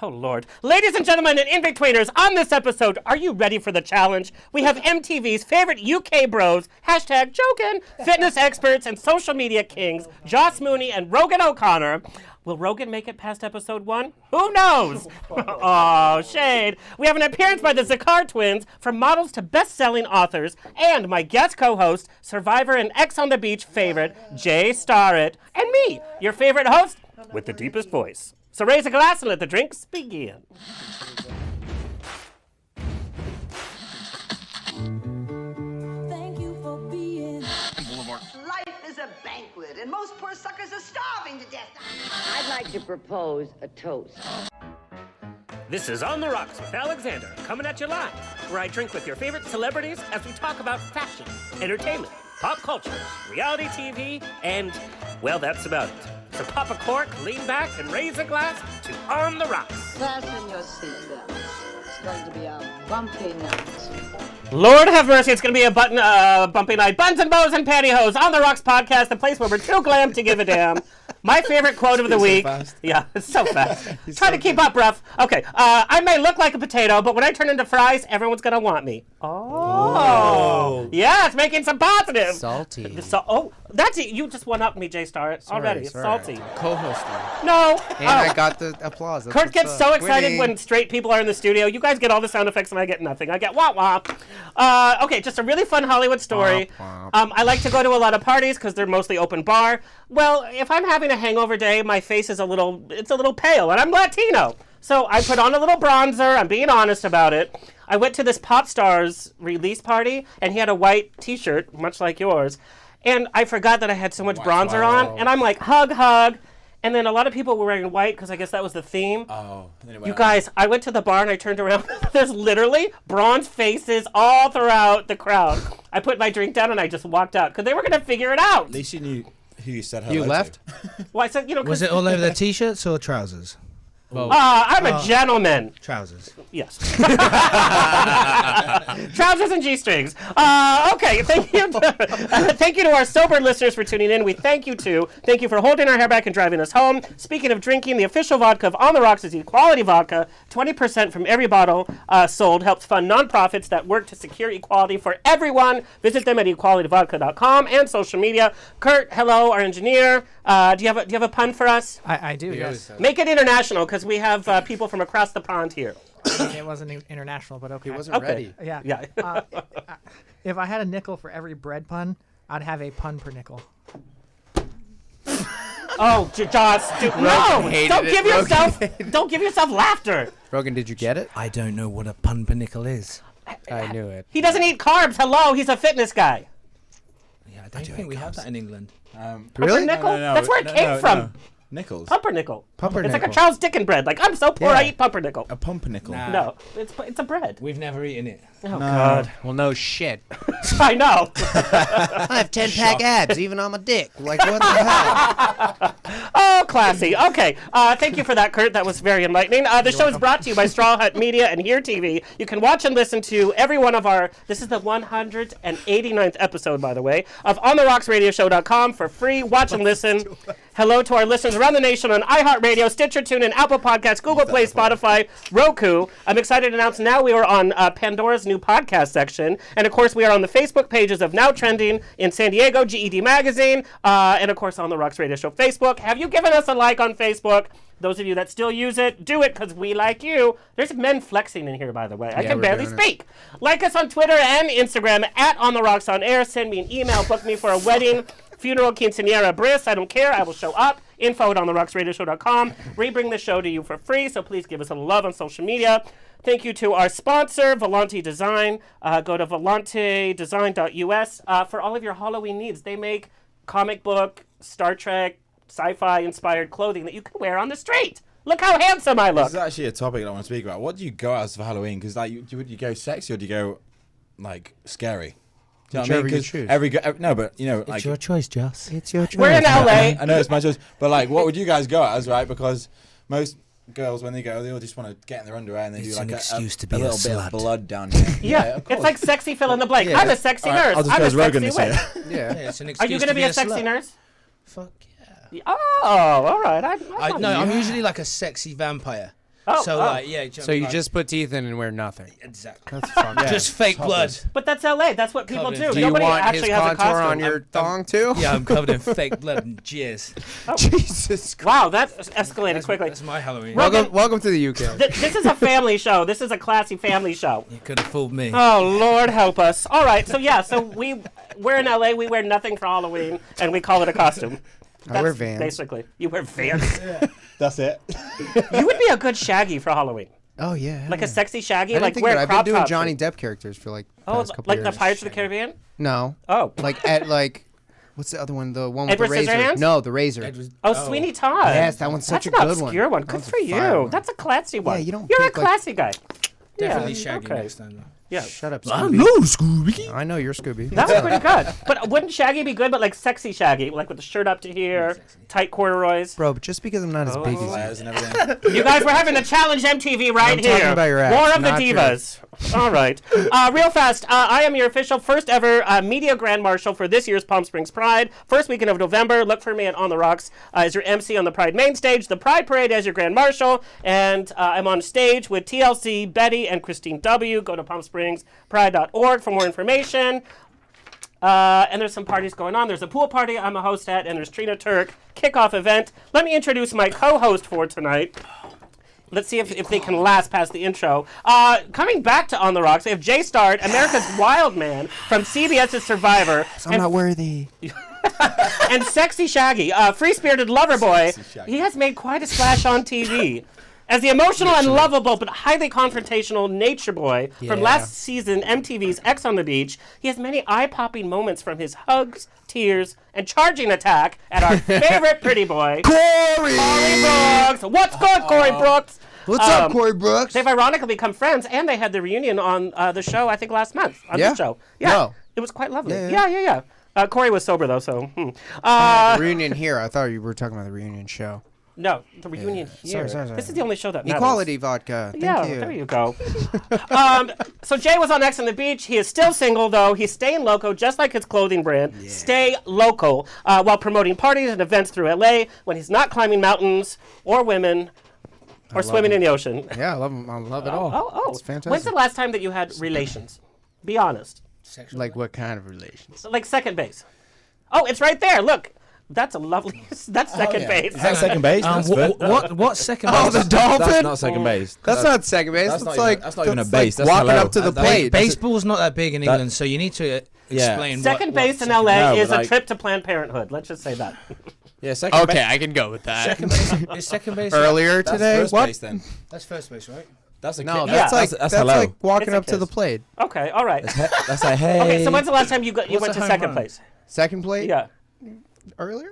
Oh, Lord. Ladies and gentlemen and in-betweeners, on this episode, are you ready for the challenge? We have MTV's favorite UK bros, hashtag Jogan, fitness experts and social media kings, Joss Mooney and Rogan O'Connor. Will Rogan make it past episode 1? Who knows? Oh, shade. We have an appearance by the Zakar twins, from models to best-selling authors, and my guest co-host, Survivor and X on the Beach favorite, Jay Starrett, and me, your favorite host, with the deepest voice. So raise a glass and let the drinks begin. Thank you for being. Life is a banquet, and most poor suckers are starving to death. I'd like to propose a toast. This is On the Rocks with Alexander, coming at you live, where I drink with your favorite celebrities as we talk about fashion, entertainment, pop culture, reality TV, and, well, that's about it. So pop a cork, lean back, and raise a glass to On the Rocks. Fasten your seatbelts. It's going to be a bumpy night. Lord have mercy, it's going to be a bumpy night. Buns and bows and pantyhose, On the Rocks podcast, the place where we're too glam to give a damn. My favorite quote of the week. So fast. Yeah, it's so fast. Try to keep up, bruv. Okay, I may look like a potato, but when I turn into fries, everyone's going to want me. Oh. Yeah, it's making some positive. Salty. That's it. You just one-upped me, Jay Starrett, already. It's salty. Co-hosting. No. And I got the applause. That's Kurt gets so excited Winning. when straight people are in the studio. You guys get all the sound effects and I get nothing. I get wah-wah. Okay, just a really fun Hollywood story. I like to go to a lot of parties because they're mostly open bar. Well, if I'm having a hangover day, my face is a little pale, and I'm Latino. So I put on a little bronzer. I'm being honest about it. I went to this pop star's release party, and he had a white T-shirt, much like yours. And I forgot that I had so much bronzer on, and I'm like, hug, hug. And then a lot of people were wearing white because I guess that was the theme. Oh. You guys, I went to the bar and I turned around. There's literally bronze faces all throughout the crowd. I put my drink down and I just walked out because they were going to figure it out. At least you knew who you said hello You left? to. Well, I said, Was it all over the t-shirts or trousers? I'm a gentleman. Trousers. Yes. Trousers and G-strings. Okay, thank you. Thank you to our sober listeners for tuning in. We thank you too. Thank you for holding our hair back and driving us home. Speaking of drinking, the official vodka of On the Rocks is Equality Vodka. 20% from every bottle sold helps fund nonprofits that work to secure equality for everyone. Visit them at equalityvodka.com and social media. Kurt, hello, our engineer. Do you have a pun for us? I do, yes. Make it international because we have people from across the pond here. It wasn't international, but okay. He wasn't ready. Yeah. If I had a nickel for every bread pun, I'd have a pun per nickel. Oh, Joss, no! Don't give yourself laughter. Rogan, did you get it? I don't know what a pun per nickel is. I knew it. He doesn't eat carbs. Hello, he's a fitness guy. Yeah, I don't think we have that in England. Really? Pumpernickel? No. That's where it came from. No. Nickels. Pumpernickel. Pumpernickel. It's like a Charles Dickens bread. Like, I'm so poor, I eat pumpernickel. A pumpernickel. Nah. No, it's a bread. We've never eaten it. Oh, God. Well, no shit. I know. I have 10-pack abs, even on my dick. Like, what the hell? Oh, classy. Okay. Thank you for that, Kurt. That was very enlightening. The show is brought to you by Straw Hut Media and Here TV. You can watch and listen to every one of our... This is the 189th episode, by the way, of OnTheRocksRadioshow.com for free. Watch and listen. Hello to our listeners around the nation on iHeartRadio, Stitcher, TuneIn, Apple Podcasts, Google Play, Spotify, Roku. I'm excited to announce now we are on Pandora's new podcast section. And, of course, we are on the Facebook pages of Now Trending in San Diego, GED Magazine, and, of course, On The Rocks Radio Show Facebook. Have you given us a like on Facebook? Those of you that still use it, do it because we like you. There's men flexing in here, by the way. I can barely speak. Like us on Twitter and Instagram at On The Rocks On Air. Send me an email. Book me for a wedding, funeral, quinceañera, bris. I don't care. I will show up. Info at OnTheRocksRadioshow.com. We bring the show to you for free, so please give us a love on social media. Thank you to our sponsor, Volante Design. Go to volantedesign.us for all of your Halloween needs. They make comic book, Star Trek, sci-fi inspired clothing that you can wear on the street. Look how handsome I look. This is actually a topic I want to speak about. What do you go as for Halloween? Because like, do you go sexy or do you go like scary? Do you know what I mean? 'Cause no, but you know, It's like your choice, Joss. It's your choice. We're in LA. I know it's my choice, but like, what would you guys go as, right? Because most girls, when they go, they all just want to get in their underwear and they It's do like an excuse to be a a little bit slut. of blood down here. Yeah, of it's course. like sexy fill in the blank. Yeah, I'm a sexy nurse. I'll just I'm go a as Rogan sexy this witch. year. Yeah, it's an Are excuse you going to be a sexy slut. nurse? Fuck yeah. Oh, all right. No, I'm usually like a sexy vampire. Oh, So oh. like, yeah. So you just put teeth in and wear nothing. exactly. That's fucked. Just fake blood. But that's LA. That's what people Covered. do. Do you Nobody want actually his has a contour costume. on your thong too? Yeah, I'm covered in fake blood and jizz. Jesus Christ. Wow, that escalated quickly. That's my Halloween. Welcome to the UK. This is a family show. This is a classy family show. You could have fooled me. Oh, Lord help us. All right, so we're in LA. We wear nothing for Halloween, and we call it a costume. I wear Vans. Basically, you wear Vans. That's it. You would be a good Shaggy for Halloween. Oh yeah. Like a sexy Shaggy, I didn't like think wear about it. crop I've been doing tops. Johnny Depp characters for like the Oh, past couple like years. the Pirates of the Caribbean? No. Oh. Like what's the other one? The one with Edward the razor. Scissorhands? No, the razor. Oh, Sweeney Todd. Yes, that one's such That's a an good one. obscure one. That Good one's a for fire you. one. That's a classy one. you don't You're a pick, like- classy guy. Definitely Yeah, Shaggy okay. next time. Though. Yeah. Shut up, I Scooby. know Scooby. I know you're Scooby. That was pretty good. But wouldn't Shaggy be good, but like sexy Shaggy, like with the shirt up to here, tight corduroys? Bro, but just because I'm not as big as you. Flares and everything. You guys, we're having a challenge MTV right I'm here. talking about your ass, War of the not Divas. All right. Real fast, I am your official first ever media grand marshal for this year's Palm Springs Pride. First weekend of November. Look for me at On the Rocks as your MC on the Pride main stage, the Pride Parade as your grand marshal, and I'm on stage with TLC, Betty, and Christine W. Go to palmspringspride.org for more information. And there's some parties going on. There's a pool party I'm a host at, and there's Trina Turk kickoff event. Let me introduce my co-host for tonight. Let's see if they can last past the intro. Coming back to On the Rocks, we have Jay Starrett, America's Wild Man from CBS's Survivor. I'm not worthy. And Sexy Shaggy, free-spirited lover boy. Shaggy. He has made quite a splash on TV. As the emotional and lovable but highly confrontational nature boy from Yeah. last season MTV's X on the Beach, he has many eye-popping moments from his hugs, tears, and charging attack at our favorite pretty boy, Corey! Corey Brooks. What's good, Corey Brooks? What's up, Corey Brooks? They've ironically become friends, and they had the reunion on the show, I think, last month. On Yeah? this show. Yeah. No. It was quite lovely. Yeah. Yeah. Corey was sober, though, so... The reunion here. I thought you were talking about the reunion show. No, the reunion here. Sorry. This is the only show that matters. Equality vodka. Thank Yeah, you. there you go. So Jay was on X on the Beach. He is still single, though. He's staying loco, just like his clothing brand. Yeah. Stay local, while promoting parties and events through LA when he's not climbing mountains or women or swimming in the ocean. Yeah, I love him. I love it all. Oh. It's fantastic. When's the last time that you had relations? Be honest. Like what kind of relations? Like second base. Oh, it's right there. Look. That's a lovely... That's second base. Is that second base? That's What second base? Oh, the dolphin? That's not second base. That's not second base. That's That's, not like even- that's not even a that's base. like That's walking hello. up to the That's- plate. Baseball's not that big in England, so you need to explain. Second what base in second- LA No, is but a like- trip to Planned Parenthood. Let's just say that. Yeah, second base. Okay, I can go with that. Second base is second base. Earlier That's today? first What? base then. That's first base, right? That's a No, kiss. that's like that's that's hello. like walking It's a up to the kiss. plate. Okay, all right. That's like hey. Okay, so when's the last time you went What's to a home second run? place? Second plate? Yeah. Earlier?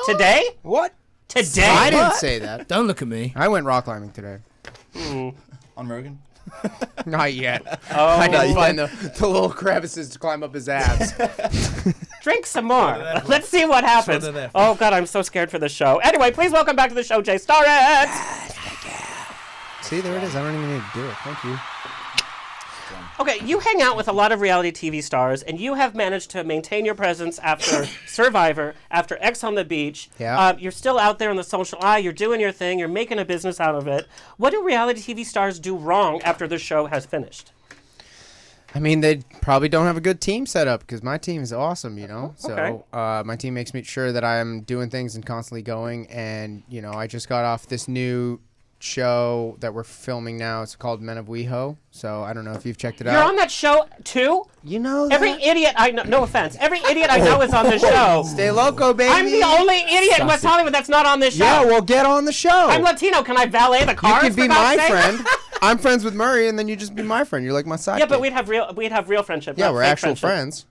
Today? What? Today? I didn't say that. Don't look at me. I went rock climbing today. on Rogan? Not yet. Oh, I didn't find the little crevices to climb up his abs. drink some more. Let's see what happens. they're there for. Oh, God, I'm so scared for the show. Anyway, please welcome back to the show, Jay Starrett. See, there it is. I don't even need to do it. Thank you. Okay, you hang out with a lot of reality TV stars, and you have managed to maintain your presence after Survivor, after X on the Beach. Yeah. You're still out there in the social eye. You're doing your thing. You're making a business out of it. What do reality TV stars do wrong after the show has finished? I mean, they probably don't have a good team set up because my team is awesome, you know. Okay. So my team makes me sure that I'm doing things and constantly going. And, you know, I just got off this new show that we're filming now. It's called Men of WeHo. So I don't know if you've checked it You're out. on that show, too? You know Every that? idiot I know, no offense, every idiot I know is on this show. Stay loco, baby. I'm the only idiot in West Hollywood that's not on this show. Yeah, well, get on the show. I'm Latino. Can I valet the you cars? could be for God's my sake? friend. I'm friends with Murray, and then you just be my friend. You're like my sidekick. Yeah, but we'd have real friendship. Yeah, not we're fake actual friendship. friends.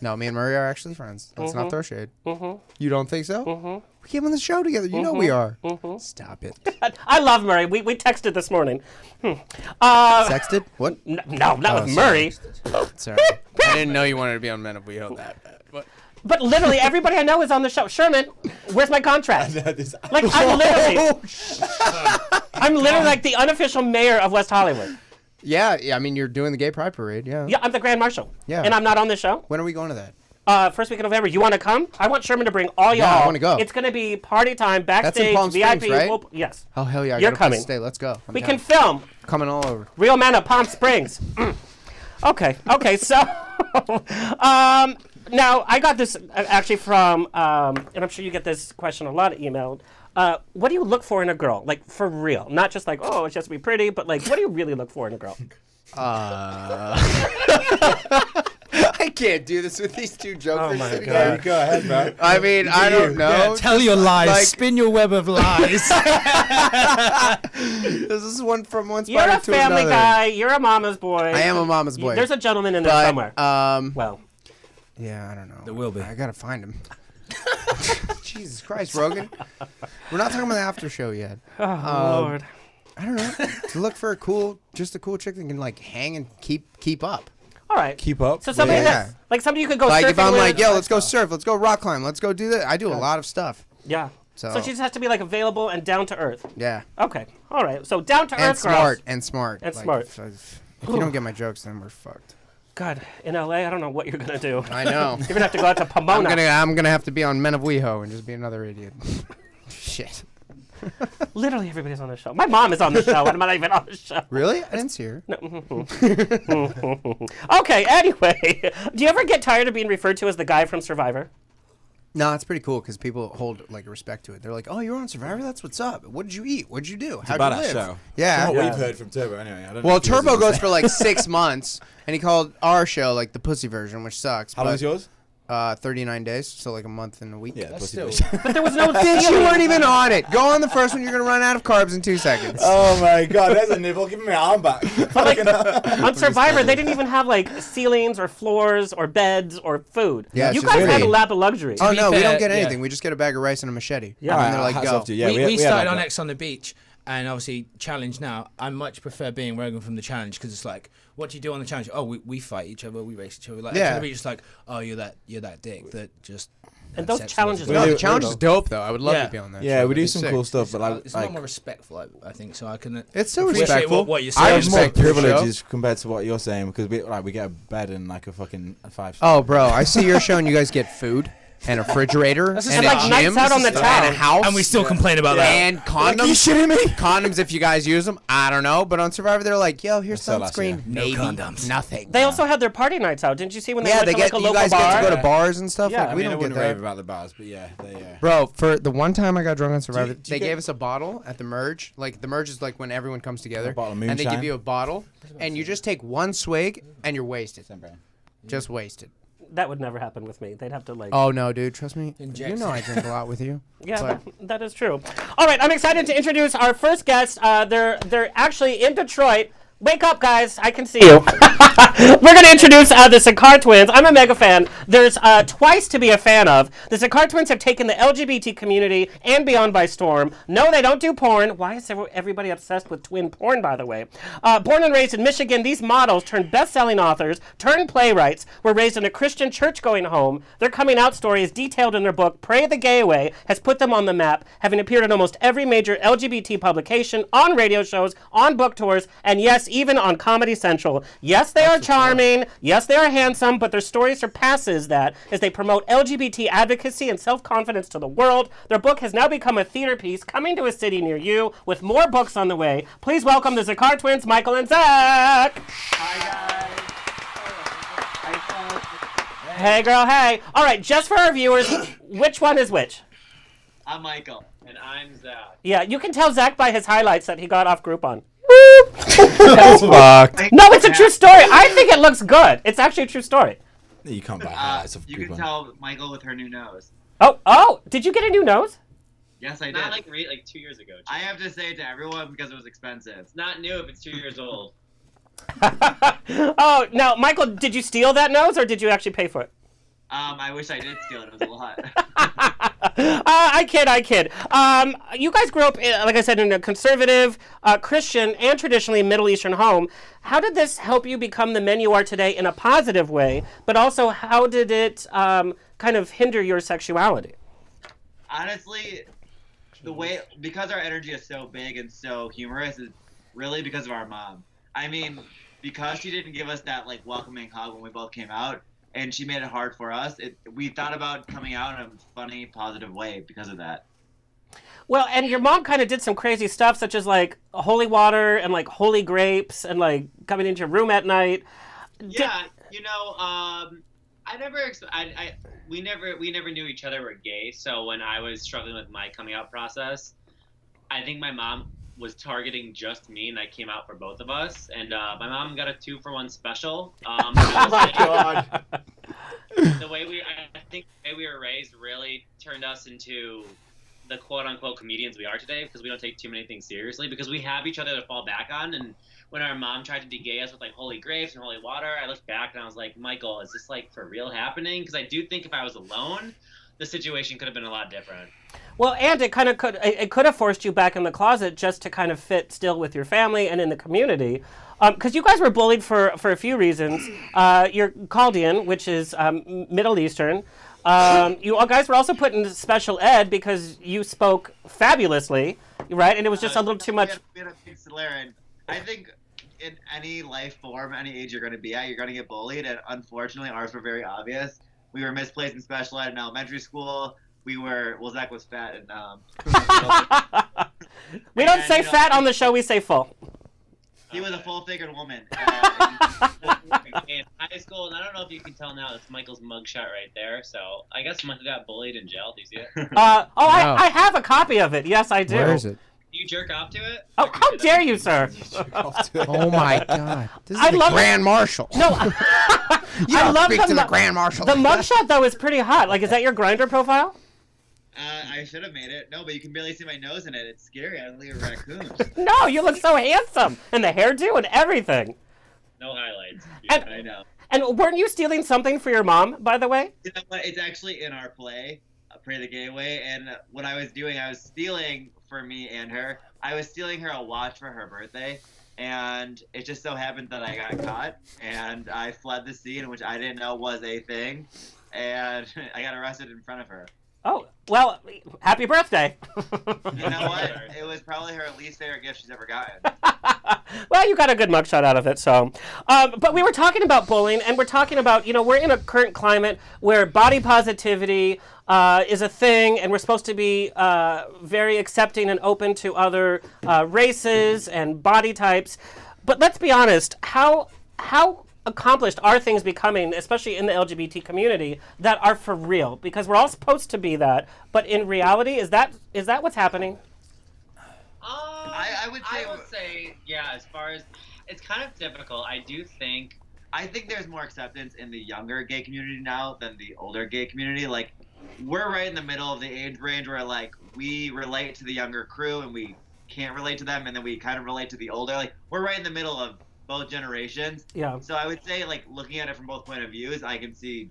No, me and Murray are actually friends. Let's not throw shade. You don't think so? We came on the show together. You know we are. Stop it. I love Murray. We texted this morning. Sexted? What? No, not with sorry. Murray. Sorry. I didn't know you wanted to be on Men of WeHo that bad. What? But literally everybody I know is on the show. Sherman, where's my contract? Like I'm literally like the unofficial mayor of West Hollywood. Yeah, I mean, you're doing the gay pride parade, yeah. Yeah, I'm the grand marshal. Yeah. And I'm not on the show. When are we going to that? First week of November. You want to come? I want Sherman to bring all y'all. Yeah, I wanna go. It's going to be party time, That's backstage, in Palm VIP. Springs, right? Yes. Oh, hell yeah. I You're got a place coming. to stay. Let's go. We can film. Coming all over. Real Men of Palm Springs. Okay, so now I got this actually from, and I'm sure you get this question a lot emailed. What do you look for in a girl? Like, for real. Not just like, oh, it's just to be pretty, but like, what do you really look for in a girl? I can't do this with these two jokers. Oh my sitting God. here. Go ahead, man. I mean, I don't know. Tell your lies. Like- Spin your web of lies. This is one from one You're spider a to family another. guy. You're a mama's boy. I am a mama's boy. There's a gentleman in there but, somewhere. Well, yeah, I don't know. There will be. I gotta find him. Jesus Christ, Rogan. We're not talking about the after show yet. oh Lord. I don't know. To look for a cool chick that can like hang and keep up. All right. Keep up. So somebody Yeah. like somebody you could go Like surfing if I'm with. like, yo, let's go surf, let's go rock climb, let's go do that. I do a lot of stuff. Yeah. So she just has to be like available and down to earth. yeah. Okay. All right. So down to And earth smart. girls. And smart. And Like, smart. If you don't get my jokes, then we're fucked. God, in LA, I don't know what you're gonna do. I know. You're gonna have to go out to Pomona. I'm gonna have to be on Men of WeHo and just be another idiot. Shit. Literally everybody's on the show. My mom is on the show, and I'm not even on the show. Really? I didn't see her. Okay. Anyway, do you ever get tired of being referred to as the guy from Survivor? No, it's pretty cool because people hold like respect to it. They're like, "Oh, you're on Survivor? That's what's up. What did you eat? What did you do? How'd you Badass live?" show. Yeah. From what Yeah. we've heard from Turbo, anyway. I don't know Well, if yours Turbo is the goes same. for like 6 months, and he called our show like the pussy version, which sucks. How long is yours? 39 days, so like a month and a week. Yeah, That's pussy still- fish. But there was no Bitch, you ceiling. weren't even on it. Go on the first one. You're gonna run out of carbs in 2 seconds. Oh my God, there's a nibble. Give me my arm back. On Survivor, they didn't even have like ceilings or floors or beds or food. Yeah, it's you just guys had a really- lap of luxury. Oh be no, we fair, don't get yeah. anything. We just get a bag of rice and a machete. Yeah. And they're like, hats go. off to you. Yeah, we had started like on that. X on the beach, and obviously challenge now. I much prefer being Rogan from the challenge because it's like, what do you do on the challenge? Oh, we fight each other, we race each other. Like, Yeah. X on the beach, just like, oh, you're that dick that just. And those accepts challenges me. are No, the really challenge cool, is though. dope though. I would love Yeah. to be on that. Yeah, show. we do That'd be some sick. cool stuff, but It's a like lot more respectful, I think. So I can. It's so appreciate respectful. what you're I saying. have more respect your show. privileges compared to what you're saying because we get a bed and like a fucking 5-star. Oh, bro, I see your show and you guys get food and a refrigerator and just a like gym nights out on the and town. a house. And we still complain about that. And condoms. shitting me? Condoms, if you guys use them, I don't know. But on Survivor, they're like, yo, here's so last year. sunscreen. No Maybe. condoms. Nothing. They also had their party nights out. Didn't you see when they Yeah, went they to get. like a You local guys bar? get to go to bars and stuff. Yeah. Like, I we I don't wouldn't get rave that. about the bars, but yeah, they. Bro, for the one time I got drunk on Survivor, do you they get- gave us a bottle at the merge. Like the merge is like when everyone comes together, bottle of and they give moonshine? you a bottle, and you just take one swig, and you're wasted. Just wasted. That would never happen with me. They'd have to like. Oh no, dude, trust me. Inject You know it. I drink a lot with you. Yeah, But- that is true. All right, I'm excited to introduce our first guest. They're actually in Detroit. Wake up, guys! I can see you. We're going to introduce the Sicard twins. I'm a mega fan. There's twice to be a fan of. The Sicard twins have taken the LGBT community and beyond by storm. No, they don't do porn. Why is everybody obsessed with twin porn, by the way? Born and raised in Michigan, these models turned best-selling authors, turned playwrights, were raised in a Christian church-going home. Their coming out story is detailed in their book, Pray the Gay Away, has put them on the map, having appeared in almost every major LGBT publication, on radio shows, on book tours, and yes, even on Comedy Central. Yes, they are charming. Yes, they are handsome, but their story surpasses that as they promote LGBT advocacy and self-confidence to the world. Their book has now become a theater piece coming to a city near you with more books on the way. Please welcome the Zakar twins, Michael and Zach. Hey, girl, hey. All right, just for our viewers, which one is which? I'm Michael. And I'm Zach. Yeah, you can tell Zach by his highlights that he got off Groupon. That's fucked. No, it's a true story. I think it looks good. It's actually a true story. You can't buy highlights of You people. can tell Michael with her new nose. Oh, did you get a new nose? Yes, I did. Not like 2 years ago. I have to say it to everyone because it was expensive. It's not new if it's 2 years old. Oh, now, Michael, did you steal that nose or did you actually pay for it? I wish I did steal it. It was a lot. I kid. You guys grew up, like I said, in a conservative, Christian, and traditionally Middle Eastern home. How did this help you become the men you are today in a positive way, but also how did it kind of hinder your sexuality? Honestly, because our energy is so big and so humorous is really because of our mom. I mean, because she didn't give us that like welcoming hug when we both came out, and she made it hard for us. We thought about coming out in a funny, positive way because of that. Well, and your mom kind of did some crazy stuff, such as like holy water and like holy grapes and like coming into your room at night. Yeah, we never knew each other were gay. So when I was struggling with my coming out process, I think my mom was targeting just me, and I came out for both of us. And my mom got a 2-for-1 special. Oh my God. The way we were raised really turned us into the quote-unquote comedians we are today, because we don't take too many things seriously, because we have each other to fall back on. And when our mom tried to de-gay us with like holy grapes and holy water, I looked back and I was like, Michael, is this like for real happening? Because I do think if I was alone, the situation could have been a lot different. Well, and it could have forced you back in the closet just to kind of fit still with your family and in the community. Because you guys were bullied for a few reasons. You're Chaldean, which is Middle Eastern. You all guys were also put into special ed because you spoke fabulously, right? And it was just a little too much. We had a big scenario, and I think in any life form, any age you're going to be at, you're going to get bullied. And unfortunately, ours were very obvious. We were misplaced in special ed in elementary school. Zach was fat. And we don't say fat on the show, we say full. He was a full-figured woman. In high school, and I don't know if you can tell now, it's Michael's mugshot right there. So I guess Michael got bullied in jail. Do you see it? I have a copy of it. Yes, I do. Where is it? Do you jerk off to it? Oh, how dare you, sir? Oh my God! This is the Grand Marshal. No, you don't speak to the Grand Marshal. The mugshot though is pretty hot. Like, is that your Grindr profile? I should have made it. No, but you can barely see my nose in it. It's scary. I look like a raccoon. No, you look so handsome, and the hairdo and everything. No highlights. I know. And weren't you stealing something for your mom, by the way? You know what? It's actually in our play, Pray the Gay Way, and what I was doing, I was stealing for me and her. I was stealing her a watch for her birthday, and it just so happened that I got caught, and I fled the scene, which I didn't know was a thing, and I got arrested in front of her. Oh, well, happy birthday. You know what? It was probably her least favorite gift she's ever gotten. Well, you got a good mugshot out of it, so. But we were talking about bullying, and we're talking about, we're in a current climate where body positivity is a thing, and we're supposed to be very accepting and open to other races and body types. But let's be honest, how accomplished are things becoming, especially in the LGBT community, that are for real? Because we're all supposed to be that, but in reality, is that what's happening? I would say, yeah, as far as, it's kind of difficult. I think there's more acceptance in the younger gay community now than the older gay community. Like, we're right in the middle of the age range where, like, we relate to the younger crew and we can't relate to them, and then we kind of relate to the older. Like, we're right in the middle of both generations. Yeah. So I would say, like, looking at it from both point of views, I can see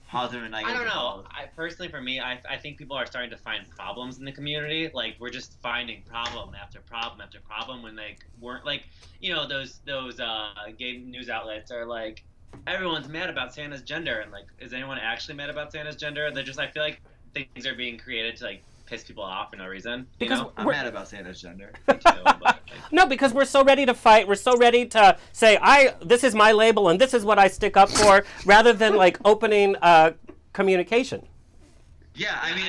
positive and negative. I don't know. Personally, for me, I think people are starting to find problems in the community. Like, we're just finding problem after problem after problem when they weren't, like, those gay news outlets are like, everyone's mad about Santa's gender, and like, is anyone actually mad about Santa's gender? They're just, I feel like things are being created to like piss people off for no reason. Because I'm mad about Santa's gender. Me too, but, like, No, because we're so ready to fight. We're so ready to say, this is my label and this is what I stick up for, rather than like opening communication. Yeah, I mean,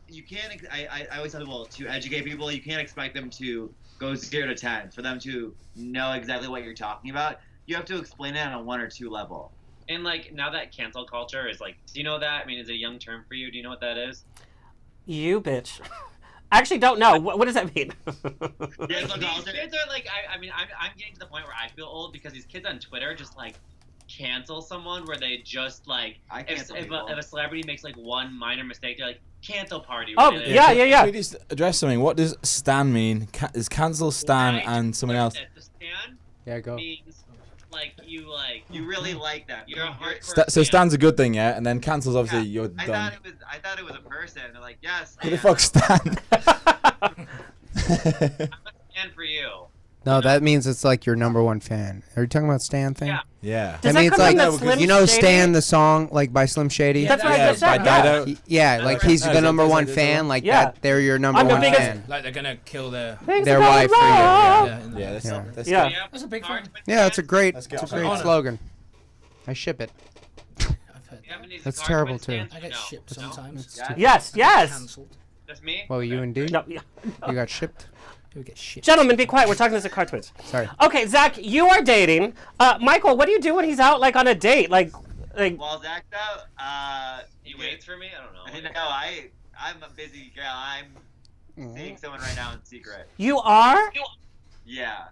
you can't. I always tell people, to educate people, you can't expect them to go 0 to 10 for them to know exactly what you're talking about. You have to explain it on a 1 or 2 level. And like, now that cancel culture is like, do you know that? I mean, is it a young term for you? Do you know what that is? You bitch. I actually don't know. What does that mean? Yeah, so these kids are like, I'm getting to the point where I feel old because these kids on Twitter just like cancel someone where they just like, if a celebrity makes like one minor mistake, they're like, cancel party. Oh, yeah. Can we just address something? What does stan mean? Is cancel, stan, and someone else? The stan go. means you really like them. You're a hardcore So stan's a good thing, yeah, and then cancel's obviously you're I done. thought it was a person. They're like, yes. Who the fuck's stan? I'm a stan for you. No, that means it's like your #1 fan. Are you talking about Stan thing? Yeah. Yeah. Does That means come from like, the Slim you know, Shady? Stan the song, like by Slim Shady. That's what I just by said. Yeah. Dido. Yeah, like he's the #1 fan. Like Yeah. that, they're your I'm the #1 biggest- fan. Like they're gonna kill their. Things Their are going wife for you, wrong. Yeah, that's Yeah. That's a big fan. Yeah, it's a great Let's go. it's a great Honor. slogan. I ship it. I've heard You have any That's Zakar terrible, Twins too. fans? I get No. shipped No? sometimes. Yeah. Yes, yes. Cancelled. That's me? Well, you and D? No, yeah. You got shipped? Who get shipped? Gentlemen, be quiet. We're talking to the Zakar Twins. Sorry. Okay, Zach, you are dating. Michael, what do you do when he's out, like, on a date? Like, Well, Zach, though, He waits for me? I don't know. no, I'm a busy girl. I'm seeing someone right now in secret. you are? Yeah.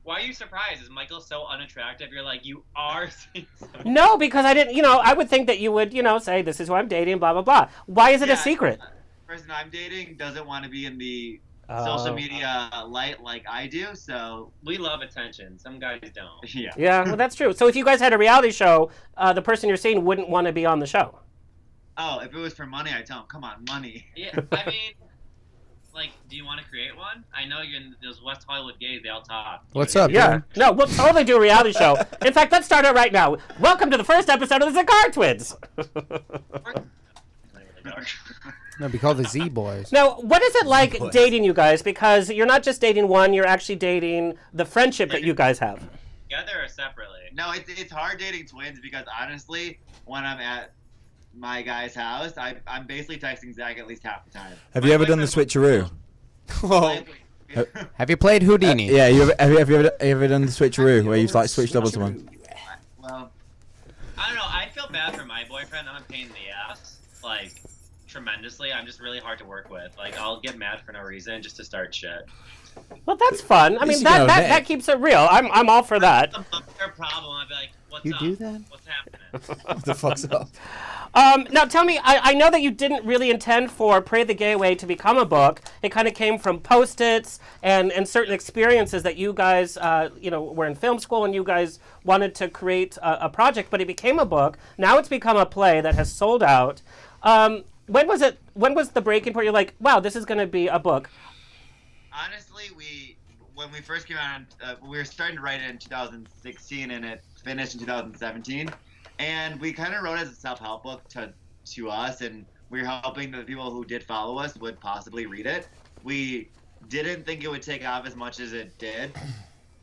Why are you surprised? Is Michael so unattractive? You're like, you are seeing someone. No, because I didn't, I would think that you would, say, this is who I'm dating, blah, blah, blah. Why is it a secret? The person I'm dating doesn't want to be in the Oh. social media light like I do, so We love attention. Some guys don't. yeah. Yeah, well, that's true. So if you guys had a reality show, the person you're seeing wouldn't want to be on the show. Oh, if it was for money, I'd tell him, come on, money. Yeah, I mean, like, do you want to create one? I know you're in those West Hollywood gays. They all talk. What's up, Yeah. dude? No, we'll totally do a reality show. In fact, let's start it right now. Welcome to the first episode of the Zakar Twins. No, be called the Z Boys. Now, what is it like dating you guys? Because you're not just dating one, you're actually dating the friendship that you guys have. Together or separately? No, it's hard dating twins because honestly, when I'm at my guy's house, I'm basically texting Zach at least half the time. Have you ever done the switcheroo? Have you played Houdini? Yeah, have you ever done the switcheroo where you've like switched double to one? Well, I don't know. I feel bad for my boyfriend. I'm a pain in the ass. Like, tremendously. I'm just really hard to work with. Like, I'll get mad for no reason just to start shit. Well, that's fun. I mean, you know, that keeps it real. I'm all for that. If their problem, I'd be like, what's You up? do that? What's happening? What the fuck's up? Now, tell me, I know that you didn't really intend for Pray the Gay Way to become a book. It kind of came from Post-its and certain experiences that you guys, were in film school and you guys wanted to create a project, but it became a book. Now it's become a play that has sold out. When was the breaking point? You're like, wow, this is going to be a book. honestly, when we first came out, we were starting to write it in 2016, and it finished in 2017. And we kind of wrote it as a self-help book to us, and we were hoping that the people who did follow us would possibly read it. We didn't think it would take off as much as it did.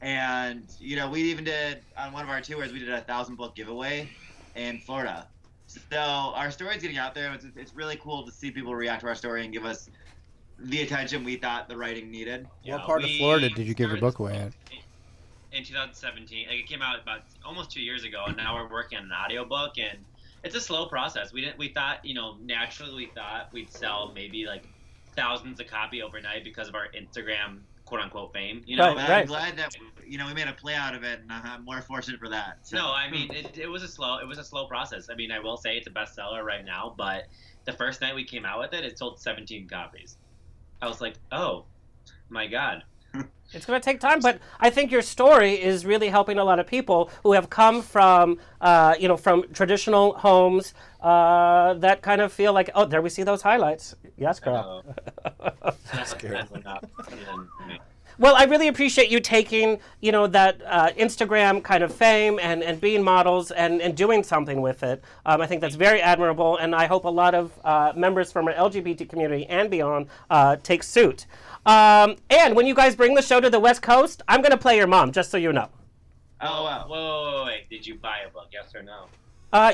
And, we even did, on one of our tours, we did a 1,000-book giveaway in Florida. So our story's getting out there. It's really cool to see people react to our story and give us the attention we thought the writing needed. What part of Florida did you give your book away at? In 2017. Like, it came out about almost 2 years ago, and now we're working on an audiobook, and it's a slow process. We thought, naturally we thought we'd sell maybe like thousands of copies overnight because of our Instagram quote-unquote fame, Right, But I'm glad that we made a play out of it, and I'm more fortunate for that. So. No, I mean it was a slow process. I mean, I will say it's a bestseller right now, but the first night we came out with it, it sold 17 copies. I was like, oh my god. It's going to take time, but I think your story is really helping a lot of people who have come from, from traditional homes that kind of feel like, oh, there we see those highlights. Yes, girl. That's not Well, I really appreciate you taking, that Instagram kind of fame and being models and doing something with it. I think that's very admirable, and I hope a lot of members from our LGBT community and beyond take suit. And when you guys bring the show to the West Coast, I'm going to play your mom, just so you know. Oh, wow. Wait. Did you buy a book? Yes or no?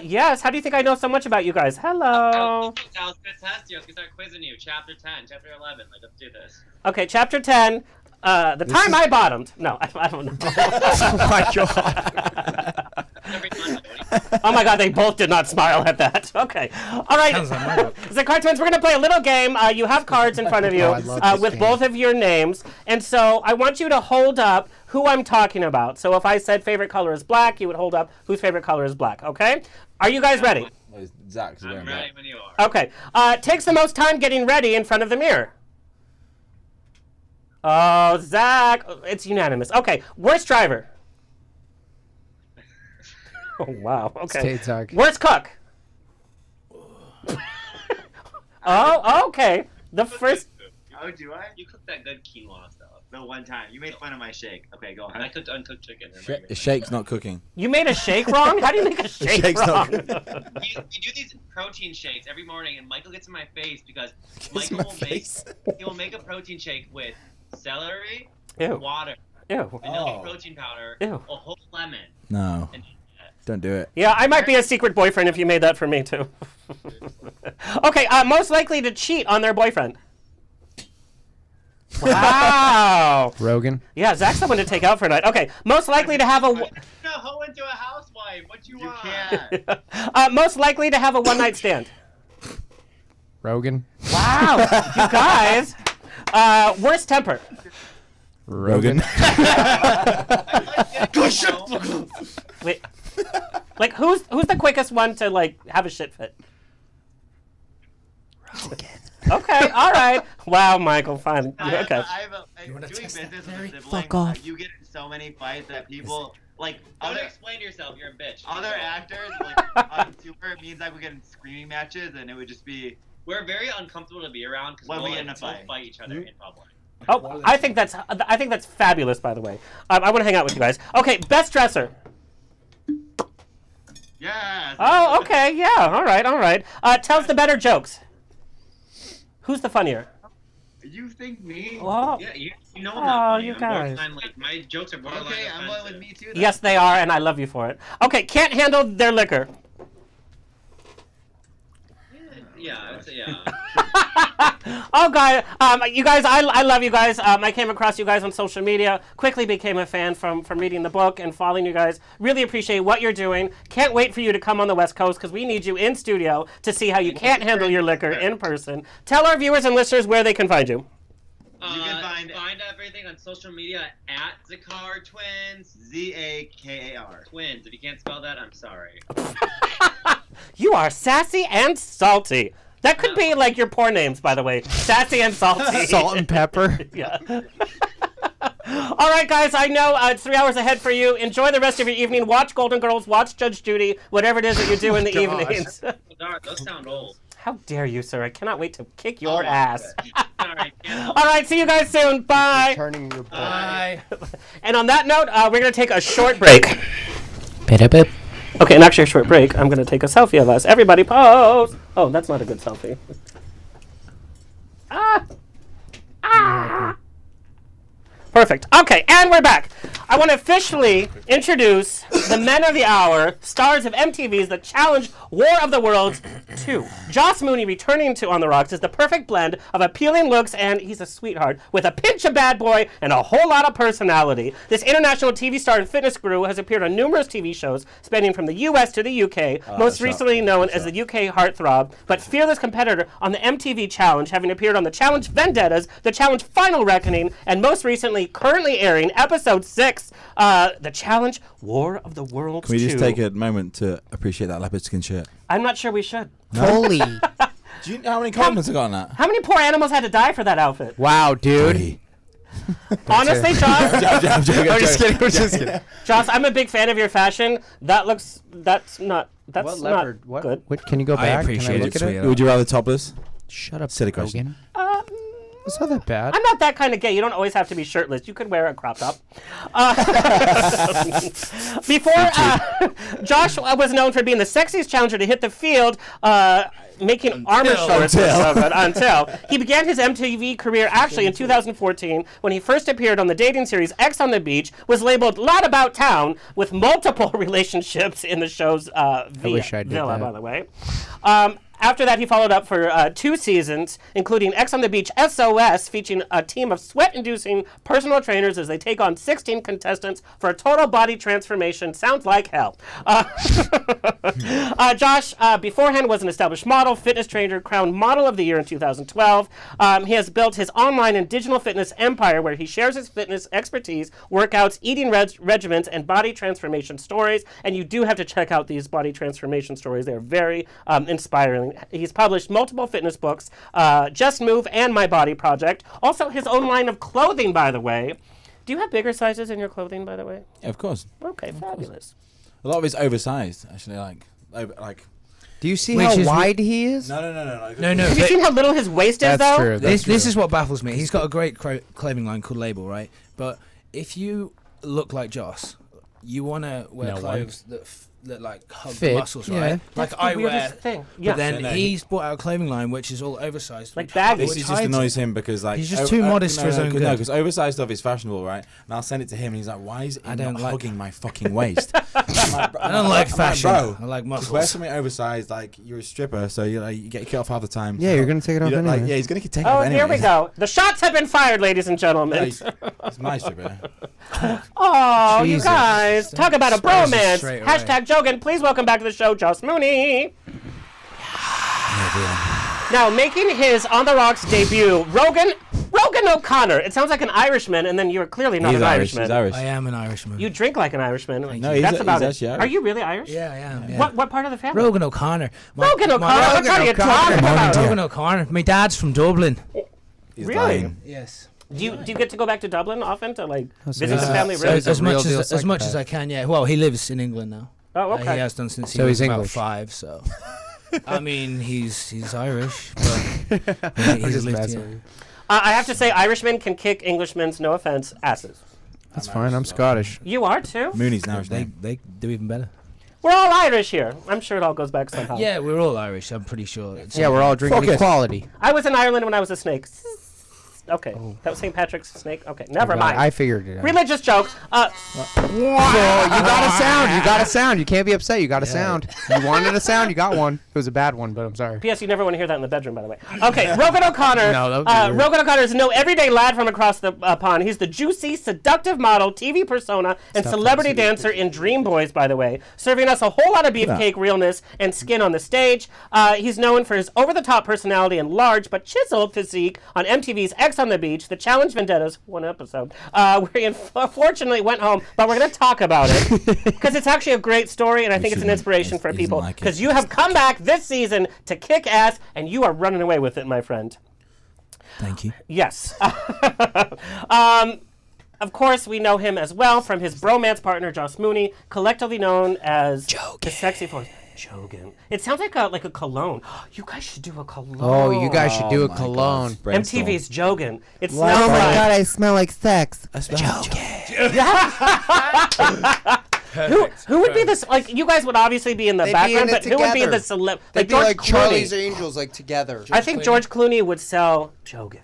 Yes. How do you think I know so much about you guys? Hello. I was going to test you. I was going to start quizzing you. Chapter 10, Chapter 11. Like, let's do this. Okay, Chapter 10. I bottomed. No, I don't know. Oh my god. Every Monday. Oh my god, they both did not smile at that. Okay. All right. Sounds like my book. Zakar Twins, we're going to play a little game. You have cards in front of you I love this with game. both of your names. And so I want you to hold up who I'm talking about. So if I said favorite color is black, you would hold up whose favorite color is black. Okay? Are you guys ready? Zach's I'm going ready back. when you are. Okay. Takes the most time getting ready in front of the mirror. Oh, Zach. It's unanimous. Okay. Worst driver. Oh, wow. Okay. Stay dark. Worst cook. Oh, okay. The first. Oh, do I? You cooked that good quinoa stuff. The one time. You made fun of my shake. Okay, go I ahead. cooked uncooked chicken. Shake's not cooking. You made a shake wrong? How do you make a shake Shake's wrong? not We do these protein shakes every morning, and Michael gets in my face because Gets in Michael my face. he will make a protein shake with celery, Ew. water, Ew. vanilla Oh. protein powder, Ew. a whole lemon. No. And Don't do it. Yeah, I might be a secret boyfriend if you made that for me too. Okay, most likely to cheat on their boyfriend. Wow. Rogan. Yeah, Zach's someone to take out for a night. Okay, most likely to have a. A hoe into a housewife. What you want? can't. Most likely to have a one-night stand. Rogan. Wow, you guys. Worst temper. Rogan. Wait, like who's the quickest one to like have a shit fit? Rogan. Okay, all right. Wow, Michael, fine. Okay. Doing business with a sibling, Fuck off. you get in so many fights that people like Don't explain yourself. You're a bitch. other actors like on tour. It means like we get in screaming matches, and it would just be We're very uncomfortable to be around because When we'll we get in a fight fight. each other in public. Oh, I think that's fabulous. By the way, I want to hang out with you guys. Okay, best dresser. yeah. Oh, okay, yeah. All right. Tells the better jokes. Who's the funnier? You think me? Oh, Yeah, you know I'm not funny. you I'm guys. borderline, like, my jokes are borderline Okay, I'm offensive. going with me too. Then. yes, they are, and I love you for it. Okay, can't handle their liquor. Yeah, I would say yeah. Oh, you guys, I love you guys. I came across you guys on social media. Quickly became a fan from reading the book and following you guys. Really appreciate what you're doing. Can't wait for you to come on the West Coast because we need you in studio to see how you can't handle your liquor in person. Tell our viewers and listeners where they can find you. You can Find everything on social media at Zakar Twins. Zakar. Twins. If you can't spell that, I'm sorry. You are sassy and salty. That could be like your porn names, by the way. Sassy and salty. Salt and pepper. Yeah. All right, guys. I know it's 3 hours ahead for you. Enjoy the rest of your evening. Watch Golden Girls. Watch Judge Judy. Whatever it is that you do in the evenings. Those sound old. How dare you, sir? I cannot wait to kick your ass. Sorry. All right. See you guys soon. Bye. Turning your butt. Bye. And on that note, we're going to take a short break. Okay, and after a short break, I'm going to take a selfie of us. Everybody pose. Oh, that's not a good selfie. Perfect. Okay, and we're back. I want to officially introduce the men of the hour, stars of MTV's The Challenge War of the Worlds 2. Joss Mooney returning to On the Rocks is the perfect blend of appealing looks and he's a sweetheart with a pinch of bad boy and a whole lot of personality. This international TV star and fitness guru has appeared on numerous TV shows spanning from the US to the UK, most recently known as the UK Heartthrob, but fearless competitor on the MTV Challenge, having appeared on The Challenge Vendettas, The Challenge Final Reckoning, and most recently currently airing episode 6, The Challenge War of the Worlds 2. Can we just take a moment to appreciate that leopard skin shirt? I'm not sure we should. Holy. Do you know how many compliments I got on that? How many poor animals had to die for that outfit? Wow, dude. Three. Honestly, Joss, I'm joking. I'm just kidding. Joss, I'm a big fan of your fashion. That's not What leopard? not What? good. What? Can you go I back? appreciate Can I it, look at it? sweetheart. Would you rather topless? Shut up, Silly question. Rogan. It's not that bad. I'm not that kind of gay. You don't always have to be shirtless. You could wear a crop top. Before, Josh was known for being the sexiest challenger to hit the field, making armor shorts. Until he began his MTV career actually in 2014 when he first appeared on the dating series X on the Beach, was labeled Lot About Town with multiple relationships in the show's wish I did villa, that. by the way. After that, he followed up for 2 seasons, including X on the Beach SOS, featuring a team of sweat-inducing personal trainers as they take on 16 contestants for a total body transformation. Sounds like hell. Josh, beforehand, was an established model, fitness trainer, crowned Model of the Year in 2012. He has built his online and digital fitness empire where he shares his fitness expertise, workouts, eating regimens, and body transformation stories. And you do have to check out these body transformation stories. They're very inspiring. He's published multiple fitness books, Just Move and My Body Project. Also, his own line of clothing, by the way. Do you have bigger sizes in your clothing, by the way? Yeah, of course. Okay, fabulous. A lot of it's oversized, actually. Like. Do you see Which how is wide he is? No. No. Have you seen how little his waist is, That's though? true. This is what baffles me. He's got a great clothing line called Label, right? But if you look like Joss, you want to wear No clothes that that like hug Fit, the muscles, yeah. right? That's Like the I wear. weirdest thing. Yeah. But then No, he's brought out a clothing line which is all oversized, Like which baggy. This which just hides annoys it. him because like He's just too modest for his own good. No, because oversized stuff is fashionable, right? And I'll send it to him, and he's like, "Why is it I don't not like- hugging my fucking waist?" I don't like fashion. Bro, I like just wear muscles. something oversized. Like you're a stripper, so you get your kit off half the time. Yeah, you're gonna take it off You don't- anyway. Like, yeah, he's gonna take it Oh, off anyway. here we go. The shots have been fired, ladies and No, gentlemen. he's my stripper. Oh, you Jesus. guys. Talk about a Expose it bromance. straight away. Hashtag Jogan. Please welcome back to the show, Joss Mooney. Now, making his On the Rocks debut, Rogan O'Connor. It sounds like an Irishman, and then you're clearly not He's an Irish. Irishman. He's Irish. I am an Irishman. You drink like an Irishman. No, he's That's about actually it. Irish. Are you really Irish? Yeah, I am. Yeah. What part of the family? Rogan O'Connor. Rogan O'Connor? What are you talking about? Rogan O'Connor. My dad's from Dublin. He's Really? lying. Yes. Do you get to go back to Dublin often to like That's visit the amazing. family? So Really? he's a real deal As much as psychopath. I can. Yeah. Well, he lives in England now. Oh, okay. He has done since he So was he's about English. 5. So. I mean, he's Irish, but he's just lived messing here. with you. I have to say, Irishmen can kick Englishmen's, no offense, asses. That's fine. I'm Scottish. You are too. Mooney's an Irish They name. they do even better. We're all Irish here. I'm sure it all goes back somehow. Yeah, we're all Irish. I'm pretty sure. It's Yeah, we're all drinking Fuck it. equality. I was in Ireland when I was a snake. Okay, that was St. Patrick's snake. Okay, never mind. I figured it out. Religious joke. So you got a sound. You got a sound. You can't be upset. You got a sound. You wanted a sound. You got one. It was a bad one, but I'm sorry. P.S. You never want to hear that in the bedroom, by the way. Okay, Rogan O'Connor. No, that would be weird. Rogan O'Connor is no everyday lad from across the pond. He's the juicy, seductive model, TV persona, and celebrity dancer in Dream Boys, by the way, serving us a whole lot of beefcake realness and skin on the stage. He's known for his over-the-top personality and large but chiseled physique on MTV's X on the Beach, The Challenge Vendettas, one episode, where he unfortunately went home, but we're going to talk about it because it's actually a great story, and I think it's an inspiration for people because you have come back this season to kick ass, and you are running away with it, my friend. Thank you. Yes. Of course, we know him as well from his bromance partner, Joss Mooney, collectively known as the sexy force. Jogan. It sounds like a cologne. You guys should do a cologne. Oh, you guys should do a my cologne. God. Brainstorm. MTV's Jogan. It Oh smells my like. god, I smell like sex. Who would be this? Like, you guys would obviously be in the They'd be background, in it but who would be the together. celeb? They'd Like be George like Charlie's Clooney. Angels, like together. I think George Clooney would sell Jogan.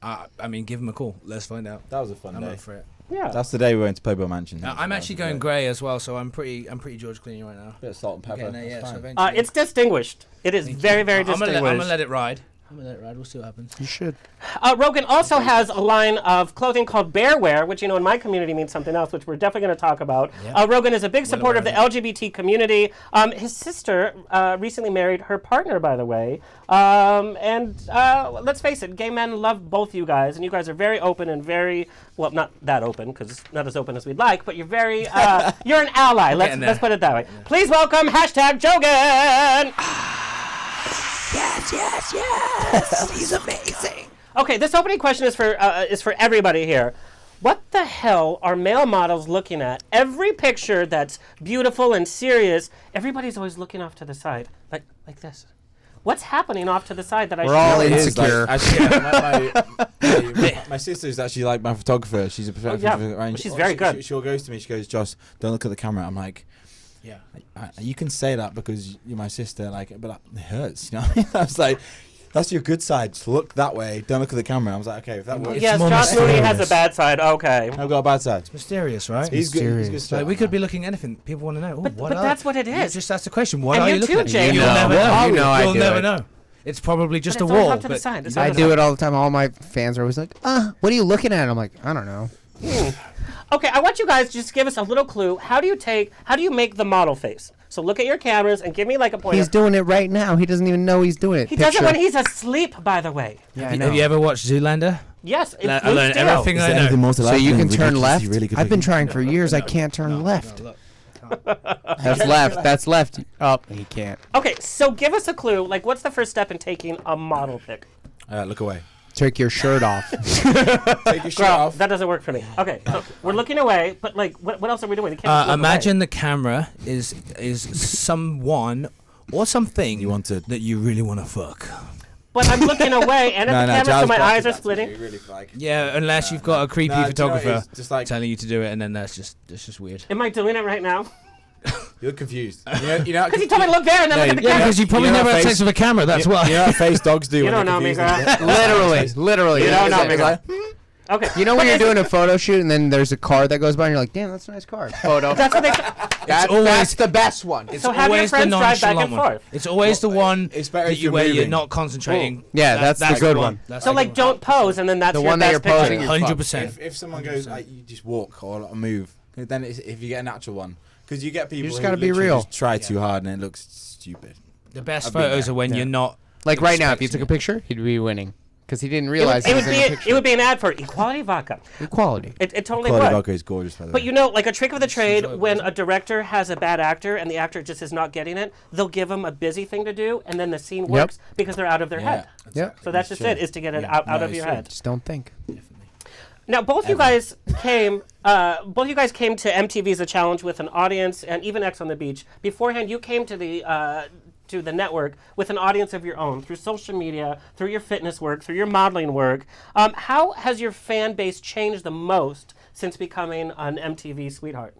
I mean, give him a call. Let's find out. That was a fun I'm day. up for it. Yeah. That's the day we went to Playboy Mansion. I'm actually going grey as well, so I'm pretty George Clooney right now. Bit of salt and pepper. Getting there, yeah, That's so fine. eventually. It's distinguished. It is very, very I'm distinguished. gonna let it ride. We'll see what happens. You should. Rogan also has a line of clothing called Bearwear, which, in my community means something else, which we're definitely going to talk about. Yeah. Rogan is a big supporter of the aware LGBT community. His sister recently married her partner, by the way. And let's face it, gay men love both you guys, and you guys are very open and very, well, not that open, because not as open as we'd like, but you're very, you're an ally. Let's put it that way. Please welcome #Jogan. Yes. He's amazing. Okay, this opening question is for everybody here. What the hell are male models looking at? Every picture that's beautiful and serious, everybody's always looking off to the side, like this. What's happening off to the side that I We're all should know? insecure. My sister's actually like my photographer. She's a photographer. Well, she's very good. She goes to me. She goes, "Joss, don't look at the camera." I'm like, Yeah. You can say that because you're my sister, but it hurts. You know what I mean? I was like, that's your good side. Just look that way. Don't look at the camera. I was like, okay, if that works. Yes, more Joss Mooney has a mysterious. bad side. Okay. I've got a bad side. Mysterious, right? He's good. He's good mysterious. stuff. Like, we could be looking at anything. People want to know. But that's what it You is. just ask the question. What And are you you looking too, at? Jay. You'll You never know. know. You know I You'll do never it. know. It's probably just But a it's always wall. off to the But side. It's I always do off. it all the time. All my fans are always like, what are you looking at? I'm like, I don't know. Okay, I want you guys to just give us a little clue. How do you make the model face? So look at your cameras and give me like a pointer. He's doing it right now. He doesn't even know he's doing it. He does it Picture. when he's asleep, by the way. Yeah, I know. have you ever watched Zoolander? Yes, it's I blue learned steel. everything I know. So you can turn left? Really good I've been looking. trying for years. I can't turn left. No, look. That's left. That's left. Oh, he can't. Okay, so give us a clue. Like, what's the first step in taking a model pic? Look away. Take your shirt off. Take your shirt Girl, off. that doesn't work for me. Okay, so we're looking away, but like, what else are we doing? You can't just look Imagine away. the camera is someone or something You want to- that you really want to fuck. But I'm looking away, and at the camera, so Giles my blocked eyes are that to splitting. me, really, like- Yeah, unless you've got a creepy No, do you know what it photographer is? Just like telling you to do it, and then that's just weird. Am I doing it right now? You're confused. You know, Because you told me to look there and then look at the Yeah, camera. because you probably never had sex with a camera. That's why. You know that face dogs do. You when don't they're know me, confused? girl. Literally. You don't know me, It's girl. like, Okay. you know when you're doing a photo shoot and then there's a car that goes by and you're like, damn, that's a nice car. Photo. That's what they. That's the best one. It's So have your always the friends drive back and nonchalant one. forth. It's always the one It's better that if you're where you're moving. not concentrating. Yeah, that's the good one. That's So the like, good don't pose, and then that's The your one that best you're posing, picture. you're 100%. If someone goes like you just walk or move, then if you get a natural one, because you get people just who gotta be literally real. just try too hard and it looks stupid. The best I've been photos there. are when Yeah. you're not. Like right now, if you expecting took a it. picture, he'd be winning. Because he didn't It realize would, he it was would in be a picture. it would be an ad for equality vodka. Equality. It totally Quality would. vodka is gorgeous, by the way. But you know, like a trick of the trade, enjoyable, when isn't a director has a bad actor and the actor just is not getting it, they'll give them a busy thing to do, and then the scene works because they're out of their head. Yep. So that's just it, is to get it out of your head. Just don't think. Now, both you guys came to MTV's A Challenge with an audience, and even X on the Beach. Beforehand, you came to the network with an audience of your own through social media, through your fitness work, through your modeling work. How has your fan base changed the most since becoming an MTV sweetheart?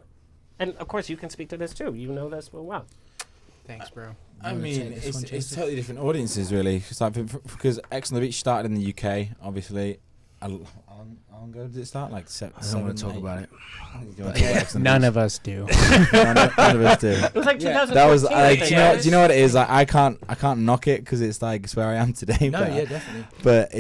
And of course, you can speak to this too. You know this well. Thanks, bro. I mean, it's totally different audiences, really. It's like, because X on the Beach started in the UK, obviously. How long ago did it start? Like I don't want to talk about it. None of us do. None of us do. It was like 2014. That was I like, think, do you know what it is? Like, I can't knock it because it's like it's where I am today. No, but, yeah, definitely. But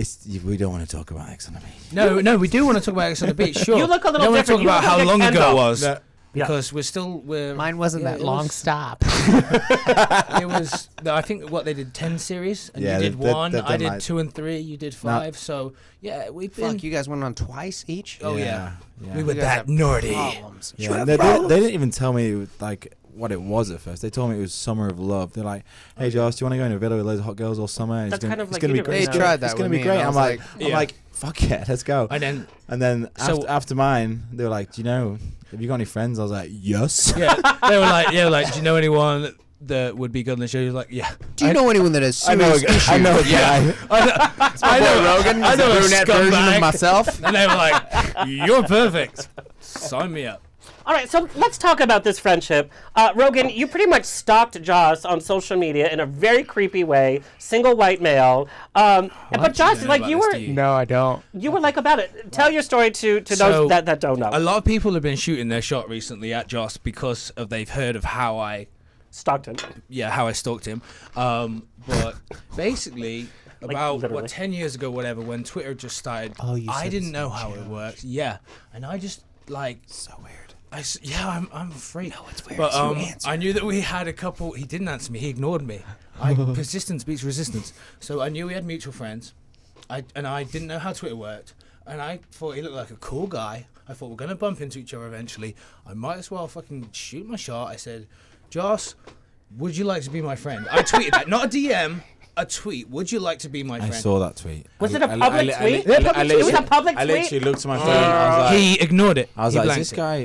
we don't want to talk about X on the Beach. No, we do want to talk about X on the Beach. Sure. You look a little we don't want to different. talk You about look how like long ago Kendall. it was. No. Because we're Mine wasn't yeah, that it long. was- Stop. It was I think what they did 10 series and Yeah, you did they've one. done I did like- 2 and 3. You did 5. So yeah, we've been. Fuck, you guys went on twice each? Oh yeah, yeah. we were You guys that have nerdy. Problems. Yeah, they didn't even tell me like what it was at first. They told me it was Summer of Love. They're like, "Hey, Josh, do you want to go in a villa with loads of hot girls all summer? And That's it's kind of it's like gonna be you great. did They right now. tried that It's gonna with be me, and great." I I'm was like, Yeah. fuck yeah, let's go. And then so- after mine, they were like, "Do you know? Have you got any friends?" I was like, "Yes." yeah, they were like, do you know anyone that would be good on the show? He was like, yeah. Do you know anyone that has I know. serious I know. issues? Yeah. I know Rogan. I know the a brunette version scumbag. of myself. And they were like, you're perfect. Sign me up. All right, so let's talk about this friendship. Rogan, you pretty much stalked Joss on social media in a very creepy way, single white male. But Joss, You know like about you this, were, do you? No, I don't. you were like about it. Tell your story to So, those that don't know. A lot of people have been shooting their shot recently at Joss because they've heard of how I Stalked him. stalked him. But basically, about literally. 10 years ago, whatever, when Twitter just started, Oh, you I said didn't this know on how it worked. Yeah, and I just like So weird. I'm a freak. No, it's weird. But So you answered. I knew that we had a couple. He didn't answer me. He ignored me. Persistence beats resistance. So I knew we had mutual friends. I didn't know how Twitter worked, and I thought he looked like a cool guy. I thought we're gonna bump into each other eventually. I might as well fucking shoot my shot. I said, Joss, would you like to be my friend? I tweeted that, not a DM, a tweet. Would you like to be my I friend? saw that tweet. Was it a public tweet? It was a public I tweet? literally looked at my phone. I was like, He ignored it. I was He like, is blanked this it. guy?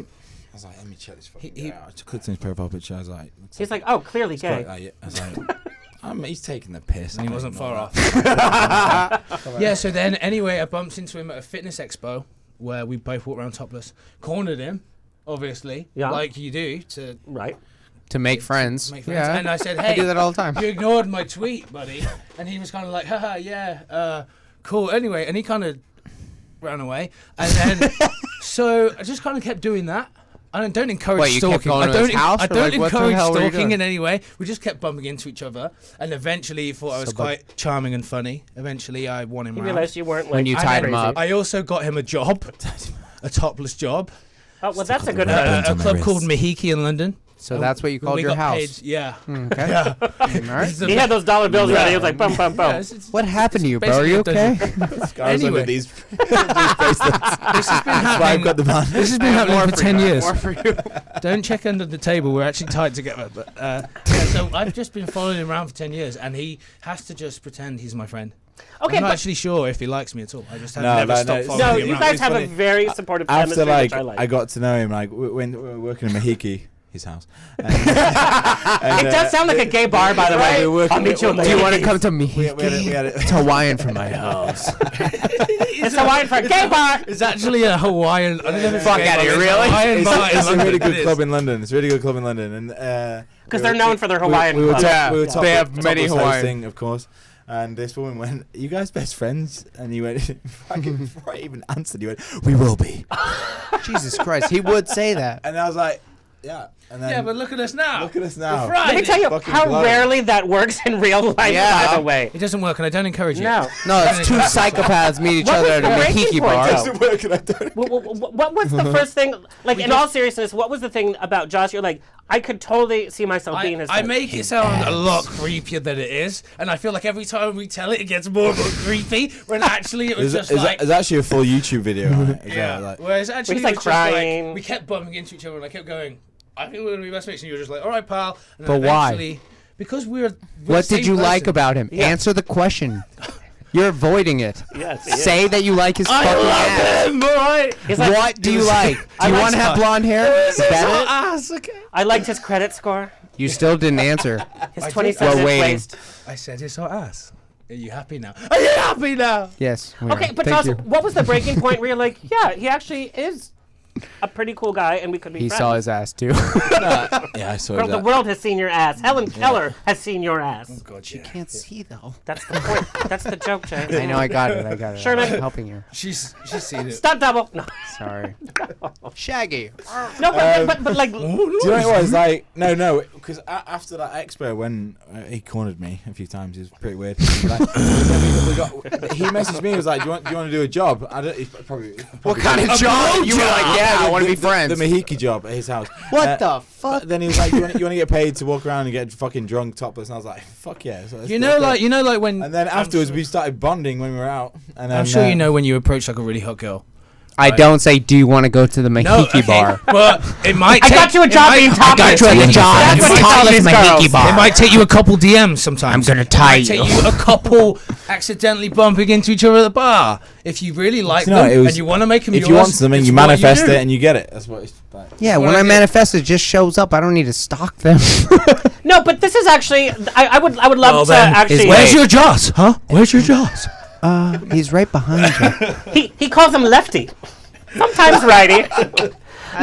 I was like, let me check this fucking He- guy out. I clicked on his profile picture. I was like, He's like, oh, clearly gay. I was like, he's taking the piss. And he I wasn't ignore far that. off. Yeah, so then anyway, I bumped into him at a fitness expo where we both walked around topless. Cornered him, obviously, Yeah. like you do to Right. To make friends. make friends. Yeah. And I said, hey, I do that all the time. you ignored my tweet, buddy. And he was kind of like, haha, yeah, cool. Anyway, and he kind of ran away. And then, so I just kind of kept doing that. I don't encourage Wait, you kept stalking. going I to his don't, house, I or don't like, what the encourage hell were you stalking doing? in any way. We just kept bumping into each other. And eventually he thought I was quite charming and funny. Eventually I won him You round. realized you weren't like When you tied him crazy. up. I also got him a job, a topless job, Oh, well, that's a good Right. friend. a club called Mahiki in London. So that's what you called We your got house. paid, yeah. Okay. Yeah. All right. This is the He had those dollar bills ready. He was like, bum, bum, bum. Yeah, it's What happened to you, bro? Are you basically okay? I was Anyway. under these bracelets. This has been That's why I've got the man. This has been happening for 10 years. More for you. Don't check under the table. We're actually tied together. But yeah, so I've just been following him around for 10 years, and he has to just pretend he's my friend. Okay, I'm not but actually sure if he likes me at all. I just have No, never no, stopped no, following no, him you around. guys It's have a funny. very supportive After chemistry, like which I like. I got to know him, like when we were working in Mahiki, his house. It does sound like a gay bar, by the way. I'll meet you. Do you want to come to me? It's Hawaiian for my house. It's Hawaiian for a gay bar. It's actually a Hawaiian. I don't know if Fuck out of here, really? It's a really good club in London. It's a really good club in London, and because they're known for their Hawaiian. We were clubs. top, they have many Hawaiian, hosting, of course. And this woman went, "Are you guys best friends?" And he went, before I even answered, he went, "We will be." Jesus Christ, he would say that. And I was like, "Yeah." And then, Yeah, but look at us now. Look at us now. Let me tell you how rarely that works in real life, by the way. It doesn't work, and I don't encourage it. No, it's two psychopaths meet each other at a Mahiki bar. It doesn't work, and I don't. What was the first thing? Like, in all seriousness, what was the thing about Josh? You're like, I could totally see myself being his I friend. make it sound a lot creepier than it is, and I feel like every time we tell it, it gets more and more creepy. When actually it was just like it's actually a full YouTube video. Right? yeah. Whereas actually He's it like was just like crying. we kept bumping into each other, and I kept going, I think we're gonna be best mates, and you were just like, all right, pal. And But then why? eventually, because we're What the did same you like person. about him? Yeah. Answer the question. You're avoiding it. Yes, he is. Say that you like his I fucking love ass. him, boy. He's like, What do you like? Do I you like want to have blonde hair? Is that it? Ass, okay. I liked his credit score, You still didn't answer. his I 20 did. cents We're in waiting. waste. I said it's our ass. Are you happy now? Are you happy now? Yes. we Okay, are. but Thank Josh, you. what was the breaking point where you're like, yeah, he actually is a pretty cool guy, and we could be He friends? saw his ass too. Yeah, I saw Girl, the that. world has seen your ass. Helen Keller has seen your ass. God, You can't see though. That's the point. That's the joke, Jay. I know. I got it. Sherman. I'm helping you. She's seen it. Stunt double. No, Sorry. Shaggy. no, but like, Do you know what it was? Like, no, because after that expo, when he cornered me a few times, it was pretty weird. Like, he messaged me, he was like, do you want to do a job? I don't, probably What kind of job? You were like, yeah, I want to be the friends. Mahiki job at his house. What the fuck? But then he was like, you want to get paid to walk around and get fucking drunk topless? And I was like, fuck yeah. So You know, like when. And then afterwards, we started bonding when we were out. And then, I'm sure you know when you approach like a really hot girl. I don't say, do you want to go to the Mahiki bar? But it might. I got you a job being topless. got you a job That's what he tells these girls. It might take you a couple DMs sometimes. I'm gonna tie It might you. take you a couple accidentally bumping into each other at the bar. If you really like You know, them it was- and you want to make them If yours, you want something, it's you what manifest do. it and you get it. That's what it's like. Yeah, What when I I did. manifest, it just shows up. I don't need to stalk them. No, but this is actually. I would love Well, to then, actually. Where's your jaws, huh? Where's your jaws? He's right behind you. He calls him lefty. Sometimes righty.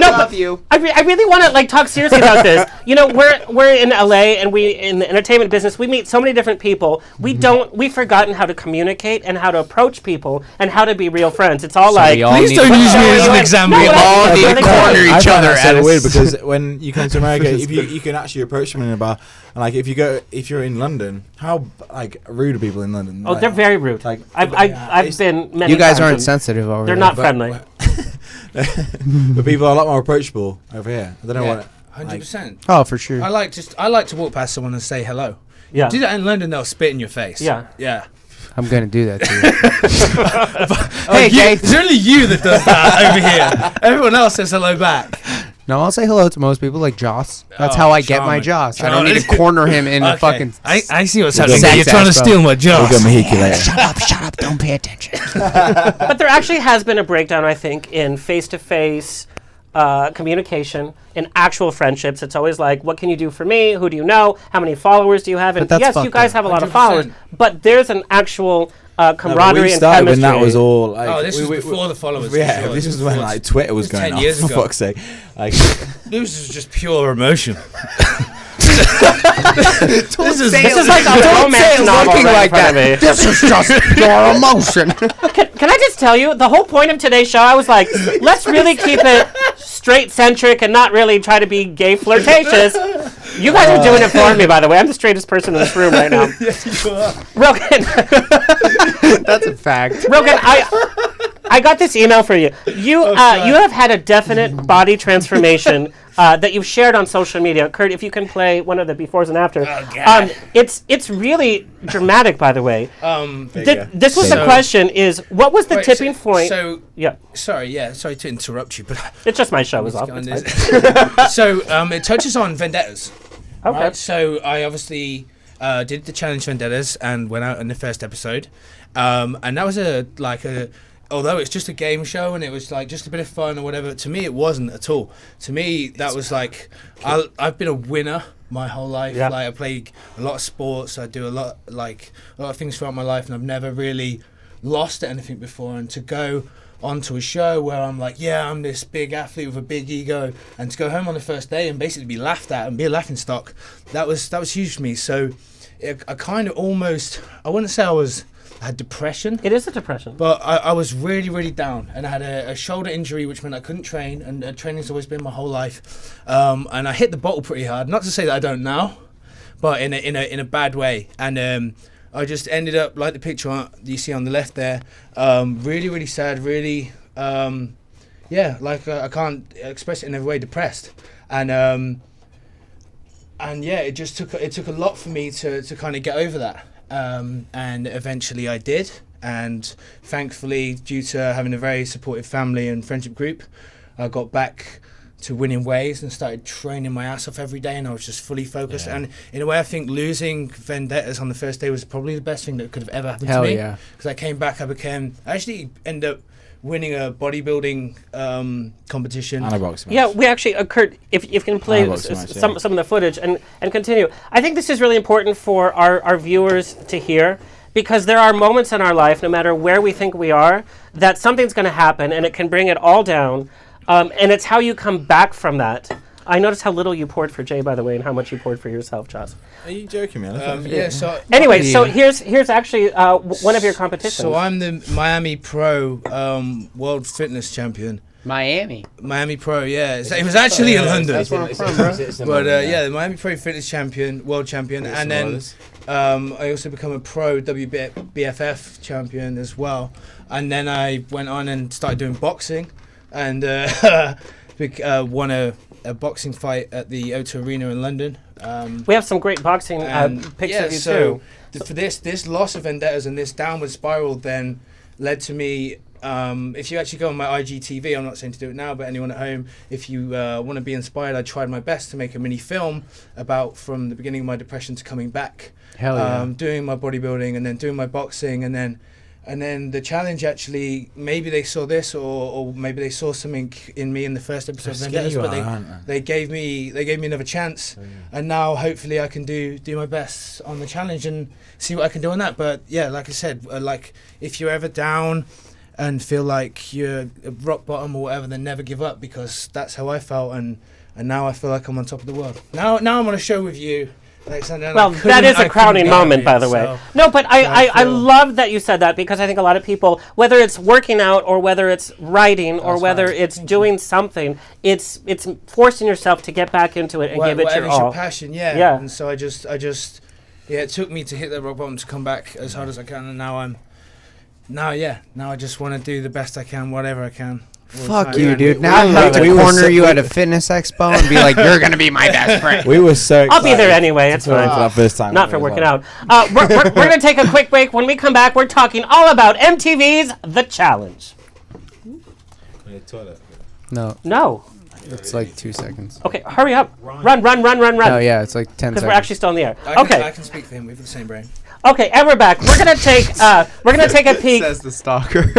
No, love but you. I really want to like talk seriously about this. You know, we're in LA and we in the entertainment business. We meet so many different people. We've forgotten how to communicate and how to approach people and how to be real friends. It's all like we all Please need don't to- use me as an No, example. We all need to really corner good. I each find other. that so at weird because when you come to America, if you can actually approach them in a bar, and like if you're in London, how like rude are people in London? Oh, Like, they're very rude. like I've been many You guys times aren't and sensitive over They're there. not but- friendly. but people are a lot more approachable over here. I don't know Yeah. what. 100%. Oh, for sure. I like to walk past someone and say hello. Yeah. Do that in London, they'll spit in your face. Yeah. Yeah. I'm gonna do that to you. Hey, Jay. It's only you that does that over here. Everyone else says hello back. No, I'll say hello to most people, like Joss. That's Oh, how I get my charming. Joss. I don't need to corner him in a fucking. I see what's We'll happening. go You're trying to sex, steal my We'll job. go Mahiki later. Shut up! Don't pay attention. But there actually has been a breakdown, I think, in face-to-face communication, in actual friendships. It's always like, what can you do for me? Who do you know? How many followers do you have? And But that's yes, you fucked guys up. have a lot of 100%. followers, but there's an actual camaraderie No, but we and started chemistry. when that was all. Like, Oh, this was before the followers. Yeah, for sure. this was when like Twitter was This going 10 on. years For ago. fuck's sake, like This was just pure emotion. This is like a romance novel looking right like in front of me. This is just pure emotion. Can I just tell you, the whole point of today's show, I was like, let's really keep it straight-centric and not really try to be gay flirtatious. You guys are doing it for me, by the way. I'm the straightest person in this room right now. Yes, you are. Rogan, That's a fact. Rogan, I got this email for you. You have had a definite body transformation that you've shared on social media. Kurt, if you can play one of the befores and afters. Oh, God. It's really dramatic, by the way. This was the So- question: is what was the Wait, tipping point? So, Yeah, sorry to interrupt you, but it's just my show is off. on It's this. fine. So it touches on vendettas. Okay. Right? So I obviously did the challenge vendettas and went out in the first episode, and that was although it's just a game show and it was like just a bit of fun or whatever, to me it wasn't at all. To me, that was like, I've been a winner my whole life. Yeah. Like I play a lot of sports, I do a lot of things throughout my life, and I've never really lost at anything before. And to go onto a show where I'm like, yeah, I'm this big athlete with a big ego, and to go home on the first day and basically be laughed at and be a laughing stock, that was huge for me. So I kind of almost, I wouldn't say I had depression. It is a depression. But I was really, really down, and I had a shoulder injury, which meant I couldn't train, and training's always been my whole life. And I hit the bottle pretty hard. Not to say that I don't now, but in a bad way. And I just ended up, like the picture you see on the left there, really, really sad, really, I can't express it in a way, depressed. And yeah, it took a lot for me to kind of get over that. And eventually I did, and thankfully, due to having a very supportive family and friendship group, I got back to winning ways and started training my ass off every day, and I was just fully focused. And in a way, I think losing Vendettas on the first day was probably the best thing that could have ever happened to me. Yeah. Because I came back, I actually ended up winning a bodybuilding competition. And a boxing match. Yeah, we actually, Kurt, if you can play some of the footage and continue. I think this is really important for our viewers to hear, because there are moments in our life, no matter where we think we are, that something's going to happen and it can bring it all down. And it's how you come back from that. I noticed how little you poured for Jay, by the way, and how much you poured for yourself, Joss. Are you joking, man? So anyway, so here's actually one of your competitions. So I'm the Miami Pro World Fitness Champion. Miami Pro, yeah. It was actually in London. That's where I'm from, bro. But the Miami Pro Fitness Champion, World Champion, and then I also become a Pro WBFF Champion as well. And then I went on and started doing boxing, and won a boxing fight at the O2 Arena in London. We have some great boxing pics of you too. For this loss of Vendettas and this downward spiral then led to me. If you actually go on my IGTV, I'm not saying to do it now, but anyone at home, if you want to be inspired, I tried my best to make a mini film about from the beginning of my depression to coming back. Hell yeah. Doing my bodybuilding and then doing my boxing, and then the challenge, actually, maybe they saw this or maybe they saw something in me in the first episode of Vendettas, but they gave me another chance, and now hopefully I can do my best on the challenge and see what I can do on that. But yeah, like I said, like if you're ever down and feel like you're at rock bottom or whatever, then never give up, because that's how I felt, and now I feel like I'm on top of the world. Now I'm on a show with you. Well, that is a crowning moment, by the way. No, but I love that you said that, because I think a lot of people, whether it's working out or whether it's writing or whether it's doing something, it's forcing yourself to get back into it and give it your all. Your passion, yeah. And so I just, it took me to hit that rock bottom to come back as hard as I can, and now I just want to do the best I can, whatever I can. Fuck you, dude. Now I'd like to corner you at a fitness expo and be like, you're going to be my best friend. We were so excited. I'll be there anyway. It's fine. For that first time. Not for working out. We're going to take a quick break. When we come back, we're talking all about MTV's The Challenge. No. It's like 2 seconds. Okay, hurry up. Run. Oh, yeah, it's like 10 seconds. Because we're actually still in the air. I can speak for him. We have the same brain. Okay, and we're back. We're gonna take a peek. Says the stalker.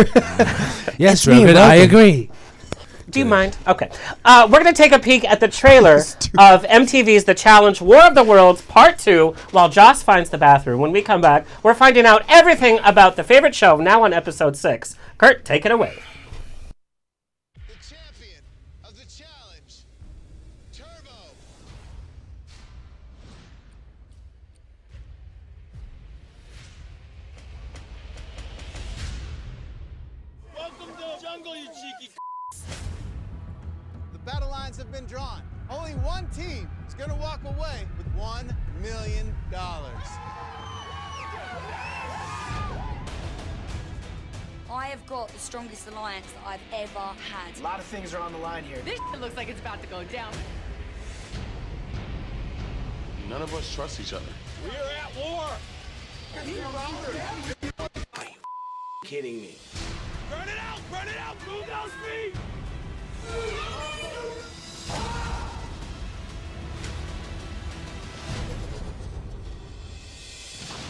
Yes, Rogan, I agree. Do you mind? Okay. We're gonna take a peek at the trailer of MTV's The Challenge: War of the Worlds Part 2 while Joss finds the bathroom. When we come back, we're finding out everything about the favorite show, now on episode 6. Kurt, take it away. The champion of the challenge, Turbo. Welcome to the jungle, you cheeky. The battle lines have been drawn. Only one team is going to walk away with $1 million. I have got the strongest alliance that I've ever had. A lot of things are on the line here. This looks like it's about to go down. None of us trust each other. We are at war. Are you kidding me? Burn it out! Burn it out! Move those feet!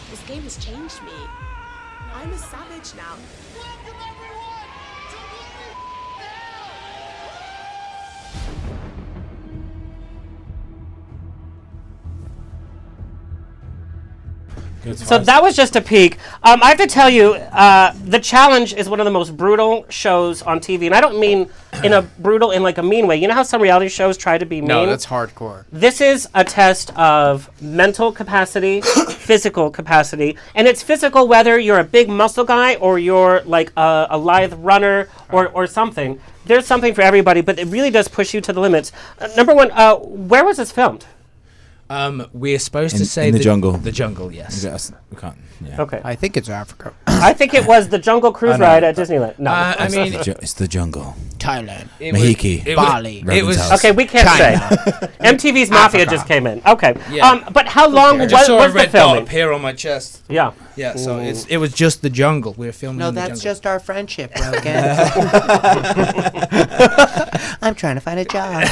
This game has changed me. I'm a savage now. Welcome, everyone! So that was just a peek. I have to tell you, The Challenge is one of the most brutal shows on TV, and I don't mean in a brutal, in like a mean way. You know how some reality shows try to be mean? No, that's hardcore. This is a test of mental capacity, physical capacity, and it's physical whether you're a big muscle guy or you're like a lithe runner or something. There's something for everybody, but it really does push you to the limits. Number one, where was this filmed? We're supposed to say in the jungle. The jungle, yes. We can't. Yeah. Okay. I think it's Africa. I think it was the Jungle Cruise ride at Disneyland. No. I mean, It's the jungle. Thailand. Mahiki. Bali. It was Okay, we can't China. say. MTV's Mafia just came in. Okay. Yeah. But how long I was just saw a the red dot filming? appear on my chest. Yeah. Yeah, so it was just the jungle. We were filming in the jungle. just our friendship, Rogan. I'm trying to find a job.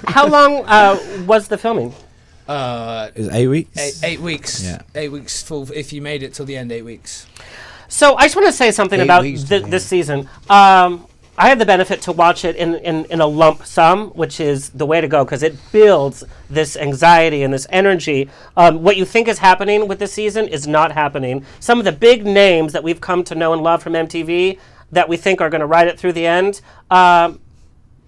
How long was the filming? It was 8 weeks. 8 weeks. Yeah. 8 weeks full. If you made it till the end, 8 weeks. So I just want to say something 8 about weeks this season. I had the benefit to watch it in a lump sum, which is the way to go because it builds this anxiety and this energy. What you think is happening with this season is not happening. Some of the big names that we've come to know and love from MTV that we think are going to ride it through the end,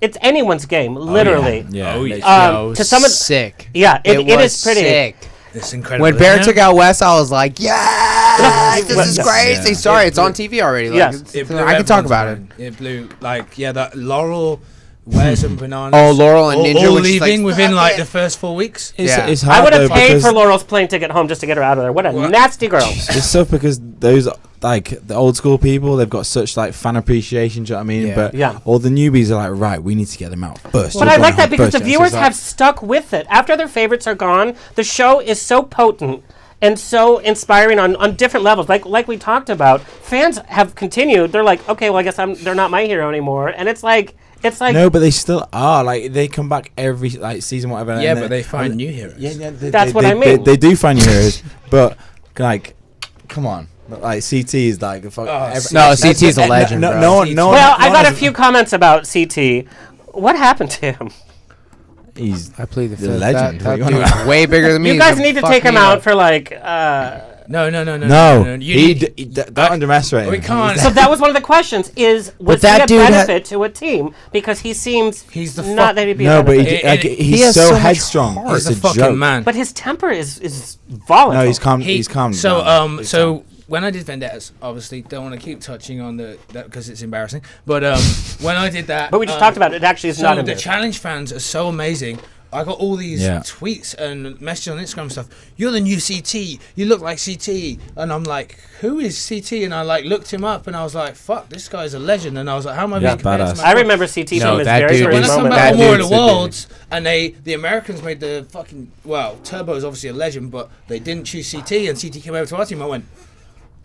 it's anyone's game, literally. Yeah. Oh, yeah. To some of sick. Yeah, it was is pretty. sick. It's incredible. When Bear isn't took it? out Wes, I was like, yes, this is crazy. Yeah. Sorry, it's on TV already. Like, Yes. It blew I can talk everyone's about it. mind. It blew, like, that Laurel, Wes and Bananas. Oh, Laurel and Ninja all was just leaving like, within, fuck like, it. the first 4 weeks. It's I hard would have though, paid because for Laurel's plane ticket home just to get her out of there. What a nasty girl. It's tough because those like the old school people, they've got such like fan appreciation. Do you know what I mean? Yeah. But Yeah. all the newbies are like, right, we need to get them out first. But You're I going like that home because first. the It's viewers just have stuck with it. After their favorites are gone, the show is so potent and so inspiring on different levels. Like we talked about, fans have continued. They're like, okay, well, I guess they're not my hero anymore. And it's like no, but they still are. Like they come back every like season, whatever. Yeah, and but they find new heroes. Yeah, That's what I mean. They do find new heroes, but like, come on. Like CT is like a fuck. No, CT is a legend, bro. No one. well, I got a few comments about CT. What happened to him? He's I plead the the fifth. legend. That What are you on dude's about? way bigger than me. You guys He's need to gonna take fuck him me out up. for like. No. No, don't underestimate him. We can't. So that was one of the questions: was that he a dude benefit to a team because he seems He's the not that he'd be No, a but benefit. he's has so so much headstrong. heart. He's It's a a fucking joke. man. But his temper is volatile. No, he's calm. He's calm. So down. He's so calm. when I did Vendettas, obviously don't want to keep touching on that because it's embarrassing. But when I did that, But we just talked about it. It actually is so not the embarrassing. challenge fans are so amazing. I got all these tweets and messages on Instagram and stuff. You're the new CT. You look like CT. And I'm like, who is CT? And I like looked him up and I was like, fuck, this guy's a legend. And I was like, how am I being compared to badass. my I brother? remember CT No, from his that very dude first When I come moment. back That on War of dude's the the dude. Worlds, and the Americans made the fucking, well, Turbo is obviously a legend, but they didn't choose CT, and CT came over to our team. I went,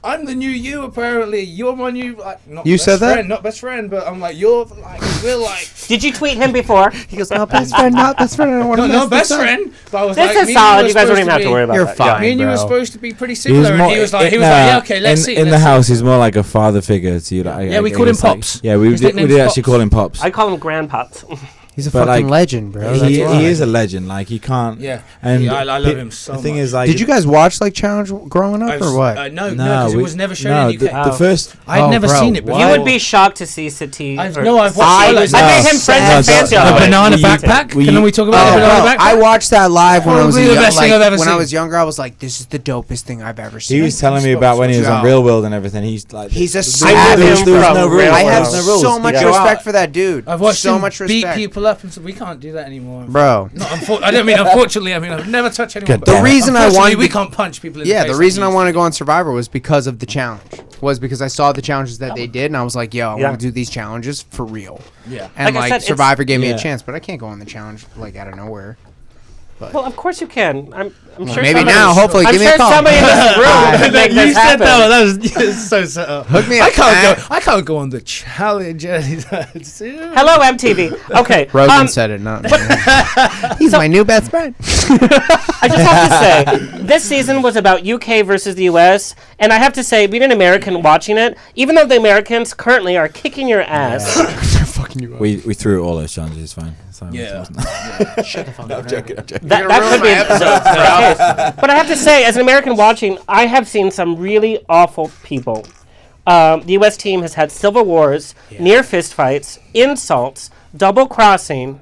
I'm the new you, apparently. You're my new, like, not You best said that? friend, not best friend, but I'm like, you're, like, we're like, Did you tweet him before? He goes, not best friend, not best friend. I don't want to not best friend, but I was This like, is me and solid. were You guys don't supposed even have to be- worry about You're that. fine. Me and you were bro. supposed to be pretty similar, and he was like, yeah, okay, let's see. In the let's see. house, he's more like a father figure to you. Like, Yeah, we I called him guess, like- Pops. Yeah, we His did nickname's actually Pops. call him Pops. I call him grandpops. He's a But, fucking like, legend, bro. He That's why. is a legend. Like you can't. Yeah, And yeah, I love him so The thing much. is, like, Did you guys watch like Challenge growing up or what? No, because it was never shown in the UK. The first. I'd never bro, seen it before. You would be shocked to see Sati. I've watched I it. made him friends with fans. The y'all. banana you- backpack. we- Can we talk about the Oh, banana bro, backpack? I watched that live when I was Probably the best thing I've ever when seen. I was younger. I was like, "This is the dopest thing I've ever seen." He was telling me about when he was on Yeah. Real World and everything. He's like, He's a I there have was him no from rules. Real I have There was no rules. so much Yeah. respect for that dude. I've watched so him much beat respect, people up, and so we can't do that anymore, bro. No, I don't mean unfortunately. I mean I've never touched anyone. Good but The reason I unfortunately, wanted we to- can't punch people in the Yeah, face. the reason I wanted to go on Survivor was because of the challenge. Was because I saw the challenges that they did, and I was like, "Yo, I Yeah. want to do these challenges for real." Yeah. And Like I like said, it's- Survivor gave me Yeah. a chance, but I can't go on the challenge like out of nowhere. Well, of course you can. I'm sure Maybe somebody- now, hopefully, I'm give me sure a call. somebody in this room. to make You this said happen. that was so set up. Hook me I up. can't go on the challenge anytime soon. Hello, MTV. Okay. Rogan said it, not me. He's my new best friend. I just have to say, this season was about UK versus the US, and I have to say, being an American watching it, even though the Americans currently are kicking your ass, Fucking you up. We threw all those challenges. It's fine. Yeah. Shut the fuck I'm up. joking. I'm joking. that could be the case. But I have to say, as an American watching, I have seen some really awful people. The US team has had civil wars, near fistfights, insults, double crossing,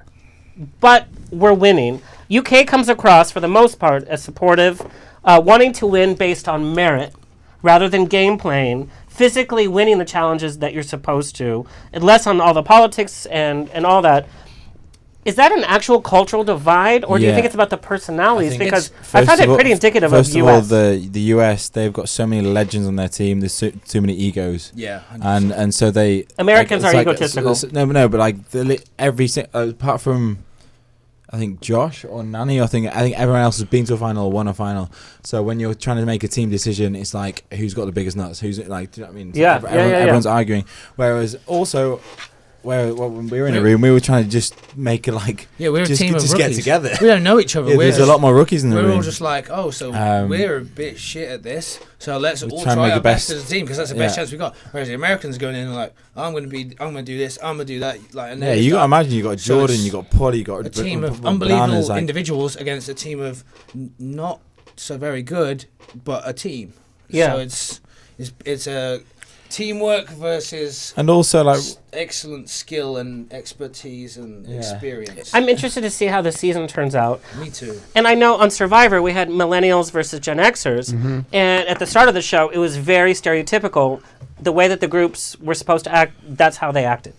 but we're winning. UK comes across, for the most part, as supportive, wanting to win based on merit rather than game playing, physically winning the challenges that you're supposed to, and less on all the politics and all that. Is that an actual cultural divide, or do you Yeah. think it's about the personalities? think Because it's- I find first it of pretty all- indicative of First of US. all, the US, they've got so many legends on their team. There's too many egos. Yeah. And so they Americans it's are like- egotistical. No, but like apart from I think Josh or Nanny, I think everyone else has been to a final or won a final. So when you're trying to make a team decision, it's like who's got the biggest nuts? Who's like? Do you know what I mean? Yeah, Everyone's arguing. Whereas also. When we were in a room, we were trying to just make it like we're just, a team of just rookies. get together. We don't know each other. Yeah, We're there's just, a lot more rookies in the room. We're all just like, we're a bit shit at this, so let's all try and try make our the best best. as a team because that's the best Yeah. chance we got. Whereas the Americans going in and like, I'm gonna do this, I'm gonna do that. Like, and Yeah, then you it's got to like- imagine you got so Jordan, it's you got Polly, you got a team of bananas, unbelievable like- individuals against a team of not so very good, but a team. Yeah. So it's a teamwork versus And also like excellent skill and expertise and experience. I'm interested to see how the season turns out. Me too. And I know on Survivor we had millennials versus Gen Xers, and at the start of the show it was very stereotypical. The way that the groups were supposed to act, that's how they acted.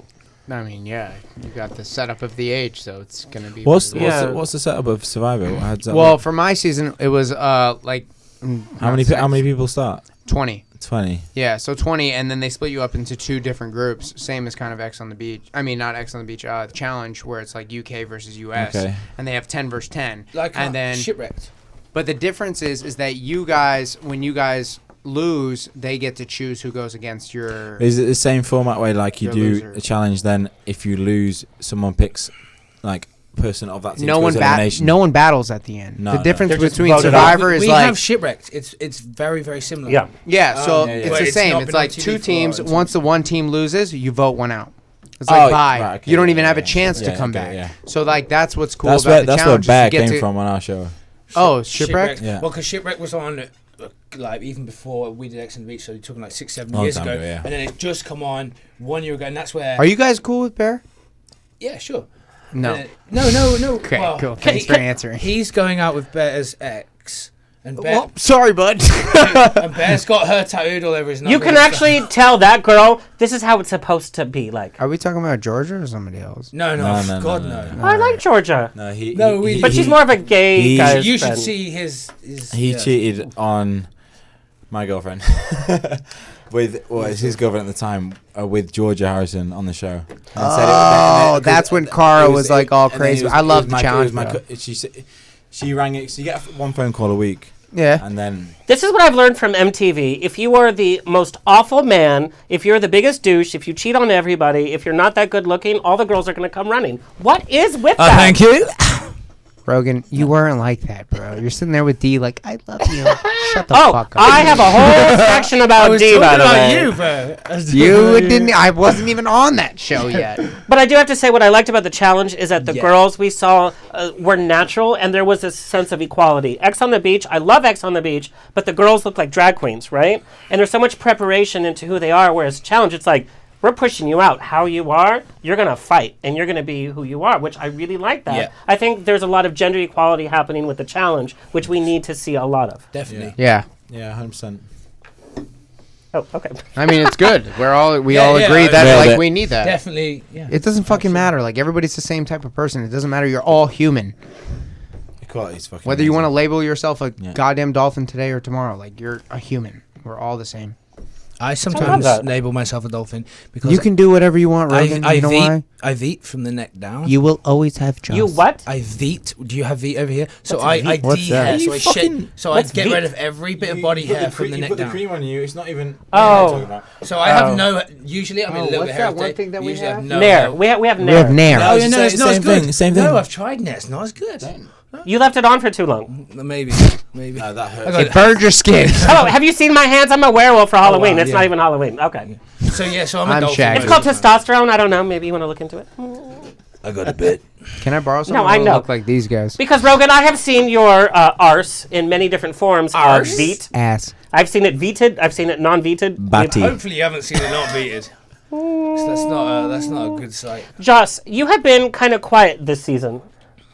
I mean, yeah, you got the setup of the age, so it's gonna be. what's what it is. what's the setup of Survivor? How does that Well, work? for my season, it was like how many people start? 20. 20. Yeah, so 20, and then they split you up into two different groups. Same as kind of X on the Beach. I mean, not X on the Beach. Challenge, where it's like UK versus US, Okay. and they have 10 versus 10. Like and then shipwrecked. But the difference is that you guys, when you guys lose, they get to choose who goes against your. Is it the same format way like you Your do loser. a challenge? Then if you lose, someone picks like person of that team. No to go one to elimination. no one battles at the end. No, the no. difference They're just between voted Survivor we is we like have shipwrecked. It's very very similar. Yeah. yeah, so yeah, yeah. it's But the it's same. not It's been on like TV two for teams. a while. Once the one team loses, you vote one out. It's like bye. right, okay, you don't yeah, even have a yeah, chance to yeah, come okay, back. yeah. So like that's what's cool That's about where the that's where challenge. is you Bear get came to- from on our show. Oh, shipwrecked. Yeah. Well, because shipwreck was on. Like even before we did X on the Beach, so you're talking like 6-7 Long years time ago, ago, yeah. and then it just come on 1 year ago, and that's where. Are you guys cool with Bear? Yeah, sure. No. No. Okay, well, cool. Thanks for answering. He's going out with Bear's ex, and Bear, Well, sorry, bud. and Bear's got her tattooed all over his. You number can and stuff. actually tell that girl this is how it's supposed to be like. Are we talking about Georgia or somebody else? No, God no. I like Georgia, No, he. No, he- we- but she's more of a gay he- guy. You should friend. see his He yeah. cheated on my girlfriend with it's his girlfriend at the time with Georgia Harrison on the show. And Oh, that's when Cara was like all and then crazy. it was- I it love was the my- challenge. it was my though. co- she rang it. So you get one phone call a week, Yeah. and then This is what I've learned from MTV. If you are the most awful man, if you're the biggest douche, if you cheat on everybody, if you're not that good looking, all the girls are going to come running. What is with that? Thank you. Rogan, you weren't like that, bro. You're sitting there with D like, I love you. Shut the Oh, fuck up. I have a whole section I about was D, by talking the about way. you, bro. You didn't. I wasn't even on that show yet. But I do have to say what I liked about the challenge is that the Yeah. girls we saw were natural and there was this sense of equality. X on the Beach, I love X on the Beach, but the girls look like drag queens, right? And there's so much preparation into who they are, whereas challenge, it's like, we're pushing you out. How you are, you're going to fight, and you're going to be who you are, which I really like that. Yeah. I think there's a lot of gender equality happening with the challenge, which we need to see a lot of. Definitely. Yeah. yeah, 100%. Oh, okay. I mean, it's good. We all Yeah, agree yeah, that yeah, like that- we need that. Definitely. Yeah. It doesn't fucking matter. Like everybody's the same type of person. It doesn't matter. You're all human. Equality is fucking. Whether you want to amazing. label yourself a Yeah. goddamn dolphin today or tomorrow, like you're a human. We're all the same. I sometimes label myself a dolphin because You can do whatever you want, Rogan. You know why? I veet from the neck down. You will always have jaws. You what? I veet. Do you have veet over here? So What's a I veet? What's that? de-hair. So I fucking- shed. So I What's get veet? rid of every bit of body hair from the neck put down. the cream on you. It's not even. Oh. So I have no. Usually I'm a little what's bit hair. that one thing that we Usually I have? no Nair. hair. We have We have Nair. Nair. Oh, yeah, no, it's not as same good. thing, same thing. No, I've tried Nair. It's not as good. You left it on for too long. Maybe. No, that hurts. I got It burned your skin. Oh, have you seen my hands? I'm a werewolf for Halloween. wow, It's yeah. not even Halloween. Okay. So yeah, so I'm a I'm dolphin. Shaggy. It's called testosterone. I don't know. Maybe you want to look into it. I got a bit. Can I borrow something? No, I don't know. look like these guys. Because, Rogan, I have seen your arse in many different forms. Arse? Veet. Ass. I've seen it veeted. I've seen it non-veeted. Batty. Hopefully you haven't seen it not beated. That's not a good sight. Joss, you have been kind of quiet this season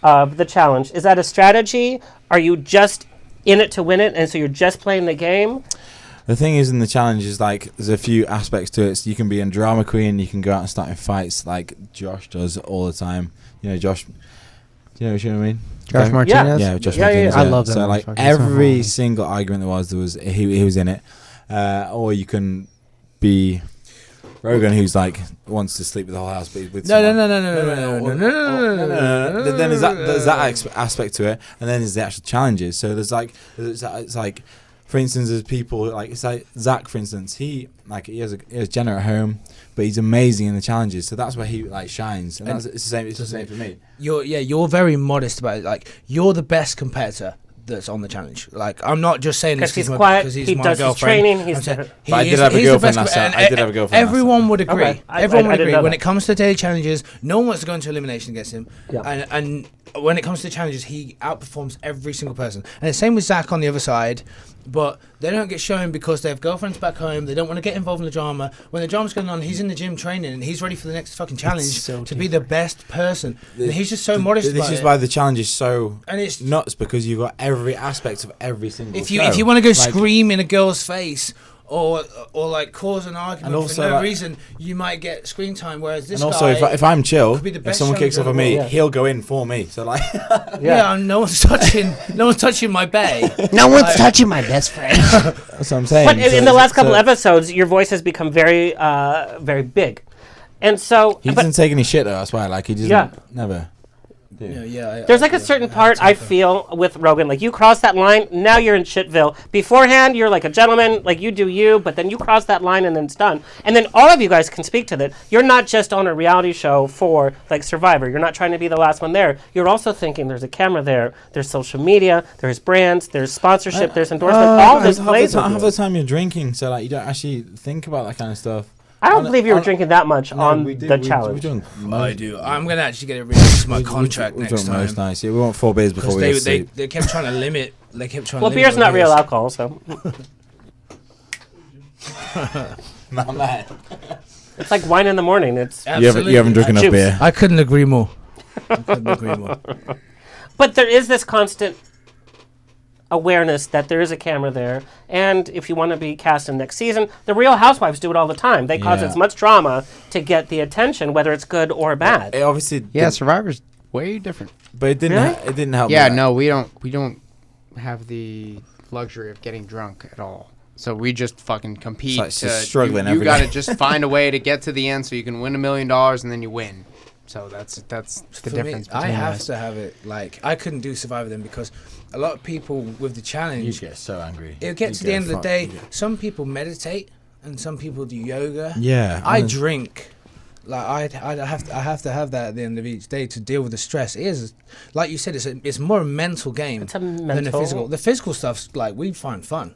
of the challenge. Is that a strategy? Are you just in it to win it, and so you're just playing the game? The thing is, in the challenge is like there's a few aspects to it. So you can be a drama queen. You can go out and start in fights like Josh does all the time. You know, Josh. Do you know what I mean? Josh Martinez? Yeah, Josh Yeah, Martinez. yeah. I love that So like motherfucker. He's so every funny. single argument there was he was in it. Or you can be Rogan, who's like wants to sleep with the whole house, but with No. Then there's that aspect to it, and then there's the actual challenges. So it's like, for instance, there's people like it's like Zach, for instance. He has Jenna at home, but he's amazing in the challenges. So that's where he like shines, and it's the same. It's the same for me. You're very modest about it. Like you're the best competitor that's on the challenge. Like I'm not just saying this Because he's my- quiet, because he's he my does his girlfriend. training, he's I'm saying different. But I he did is- have a he's the girlfriend best last time. and I did have a girlfriend last Everyone time. would agree. Okay. Everyone I would didn't agree. know When that. it comes to daily challenges, no one wants to go into elimination against him. Yeah. And when it comes to challenges, he outperforms every single person. And the same with Zach on the other side. But they don't get shown because they have girlfriends back home. They don't want to get involved in the drama. When the drama's going on, he's in the gym training and he's ready for the next fucking challenge to be the best person. And he's just so modest This about is it. why the challenge is so And it's nuts, because you've got every aspect of every single if you show. want to go Like, scream in a girl's face or like cause an argument And also, for no like- reason, you might get screen time. Whereas this and also, guy, if I'm chill, could be the if best someone kicks off challenger on in the me, world. he'll go in for me. So like, no one's touching my bay. No one's touching my best friend. that's what I'm saying. But in the last couple so episodes, your voice has become very, very big. And so... he but doesn't take any shit though. That's why, like, he doesn't Yeah. never. there's like a certain part I feel with Rogan, like you cross that line, now you're in shitville. Beforehand, you're like a gentleman, like you do you, but then you cross that line and then it's done. And then all of you guys can speak to that. You're not just on a reality show for like Survivor. You're not trying to be the last one there. You're also thinking there's a camera there, there's social media, there's brands, there's sponsorship, there's endorsement. All this plays with half you. the time you're drinking, so like you don't actually think about that kind of stuff. I don't believe you were drinking that much on the challenge. I do. I'm gonna actually get it released to my contract we next drunk time. most nights. Yeah, we want 4 beers before Because we go to sleep. they kept trying to limit. They kept trying. Well, to limit beer's not real beers. alcohol, so Not mad. it's like wine in the morning. It's You haven't drunk enough Juice. beer. I couldn't agree more. But there is this constant awareness that there is a camera there, and if you want to be cast in next season, the Real Housewives do it all the time. They cause Yeah. as much drama to get the attention, whether it's good or bad. It obviously Yeah, Survivor's way different. but it didn't. Really? It didn't help. Yeah, me. no, we don't have the luxury of getting drunk at all. So we just fucking compete. It's like just struggling You every got to day. just find a way to get to the end so you can win $1 million and then you win. So that's the For difference me, between I have us. to have it. Like I couldn't do Survivor then because a lot of people with the You challenge, get so angry. it gets to the end of the day. Some people meditate and some people do yoga. Yeah, I drink. Like I have to have that at the end of each day to deal with the stress. It is, like you said, it's more a mental game It's a than a mental- physical. The physical stuff's like we find fun.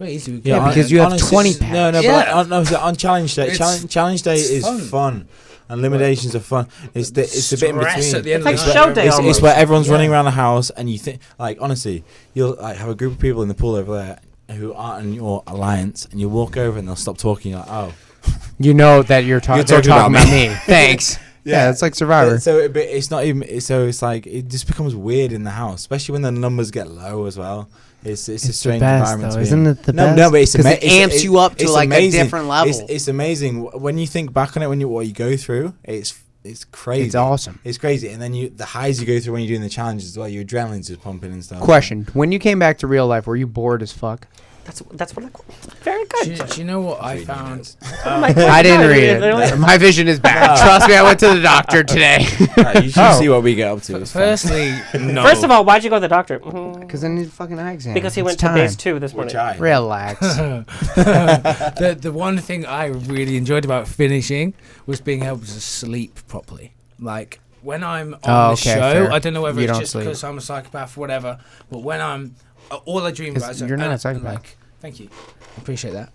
Very easy. Yeah, because you have 20 packs. No, Yeah. but on challenge day, It's- challenge day it's is fun. fun. And eliminations are fun. It's the bit in Stress between. at the end It's like of the show night. day It's almost. where everyone's running Yeah. around the house, and you think, like, honestly, you'll like have a group of people in the pool over there who aren't in your alliance, and you walk over and they'll stop talking. You're like, oh, You know that you're You're they're talking talking about about me. Thanks. Yeah, it's like Survivor. But it's not even. So it's like it just becomes weird in the house, especially when the numbers get low as well. It's a strange environment. to be Isn't in. it the No, best? no, but it's 'Cause it it's- amps you up to it's like amazing. a different level. It's amazing when you think back on it. What you go through, it's crazy. It's awesome. It's crazy, and then the highs you go through when you're doing the challenges as well. Your adrenaline's just pumping and stuff. Question: when you came back to real life, were you bored as fuck? That's what very good. Do you know what I found? I didn't read it. My vision is bad. Trust me, I went to the doctor today. You should see what we get up to. Firstly, no. First of all, why'd you go to the doctor? Because I need a fucking eye exam. Because he went It's to time. base 2 this morning. Relax. The one thing I really enjoyed about finishing was being able to sleep properly. Like when I'm on the show, fair. I don't know whether You it's don't just sleep. because I'm a psychopath or whatever, but when I'm all I dream about is you're not a and, psychopath. Like, thank you, I appreciate that.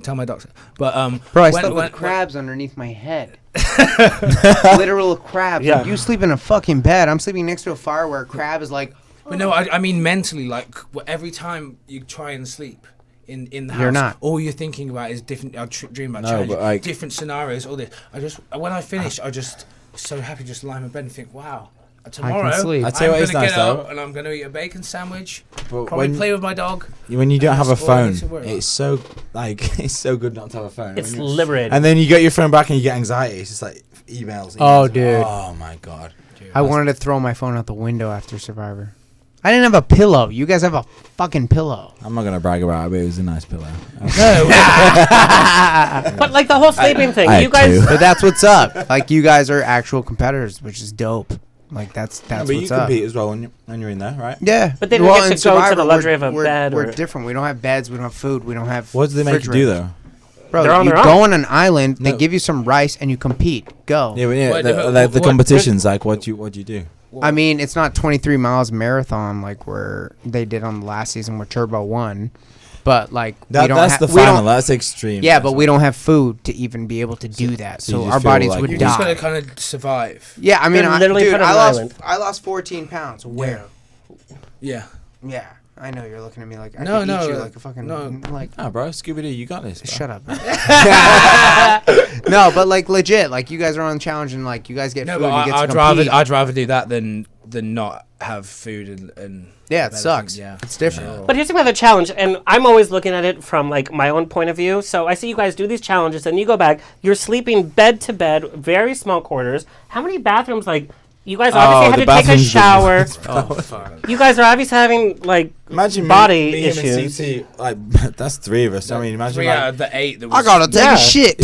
Tell my doctor. But Bro, I slept with crabs underneath my head. Literal crabs. Yeah. Like, you sleep in a fucking bed. I'm sleeping next to a fire where a crab is like. But no, I mean mentally, like every time you try and sleep in the house, You're not. all you're thinking about is different. I dream about No, challenges, but, like- different scenarios. All this. When I finish, I just so happy just lie in my bed and think, wow. Tomorrow, sleep. I tell you what I'm is gonna nice get up though. and I'm gonna eat a bacon sandwich. But Probably play with my dog. When you don't have a That's all I phone, need to worry about. it's so it's so good not to have a phone. It's When you- liberating. And then you get your phone back and you get anxiety. It's just like emails. Oh, dude. Oh my god. I wanted to throw my phone out the window after Survivor. I didn't have a pillow. You guys have a fucking pillow. I'm not gonna brag about it, but it was a nice pillow. But like the whole sleeping thing, I you guys. too. But that's what's up. Like, you guys are actual competitors, which is dope. Like, that's But what's you up. compete as well when you're in there, right? Yeah. But they didn't get in to go to Survivor, the luxury of a we're, bed We're or- different. We don't have beds. We don't have food. We don't have. What do they make you do refrigerators. though? Bro, They're on you their go own. on an island. They No. give you some rice and you compete. Go. Yeah, but What- the what- competitions. Like, what do you do? I mean, it's not 23 miles marathon like where they did on the last season where Turbo won, but like we don't That's ha- the we don't- final. That's extreme. Yeah, but we don't have food to even be able to do that, so you so just our feel bodies like would You you just die. gotta kind of survive. Yeah, I mean, They literally dude, put on I an lost island. I lost 14 pounds. Where? Yeah. Yeah, I know you're looking at me like I No, could no, eat you like a fucking no. like. Ah, bro, Scooby Doo, you got this. Bro. Shut up. No, but like legit, like you guys are on challenge and like you guys get No, food. but and you get to compete. I'd rather do that than not have food and Yeah, it sucks. Yeah, It's different. But here's another challenge, and I'm always looking at it from like my own point of view. So I see you guys do these challenges, and you go back. You're sleeping bed to bed, very small quarters. How many bathrooms? Like you guys obviously had the to take a bathrooms shower. Oh fuck. You guys are obviously having like Imagine body me him and issues. CT, like that's 3 of us. I mean, imagine 3 like, out of the 8 that was I gotta take Yeah. a shit.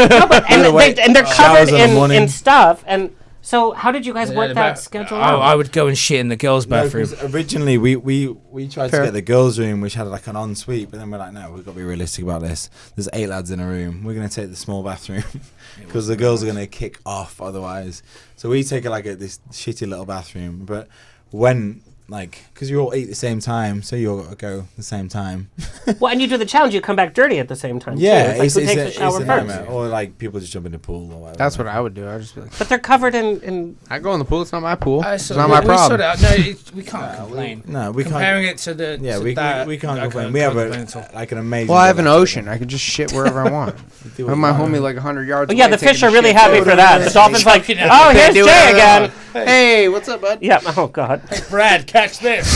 No, but, and, Either way, and they're showers covered in the morning. in stuff. And so, how did you guys work that schedule out? I would go and shit in the girls' No, bathroom. 'cause originally we tried Fair. to get the girls' room, which had like an ensuite, but then we're like, no, we've got to be realistic about this. There's 8 lads in a room. We're gonna take the small bathroom because the girls are gonna kick off otherwise. So we take this shitty little bathroom. But when because you all eat at the same time, so you all got to go at the same time. Well, and you do the challenge, you come back dirty at the same time. Yeah, too. It's like who takes the shower a first. nightmare. Or like people just jump in the pool or whatever. That's what I would do. I would just be like, But they're covered in I go in the pool. It's not my pool. It's So not my we problem. sort it out. No, we can't complain. No, we Comparing can't. it to the Yeah, to we that, can't I complain. We have complain at all. like an amazing. Well, I have an village. ocean. I can just shit wherever I want. Do I what have you my want. homie like 100 yards Oh, yeah, away the taking fish are a really shit. happy for that. The dolphin's like, oh, here's do Jay whatever I again. want. Hey, what's up, bud? Yeah. Oh God. Brad, catch this.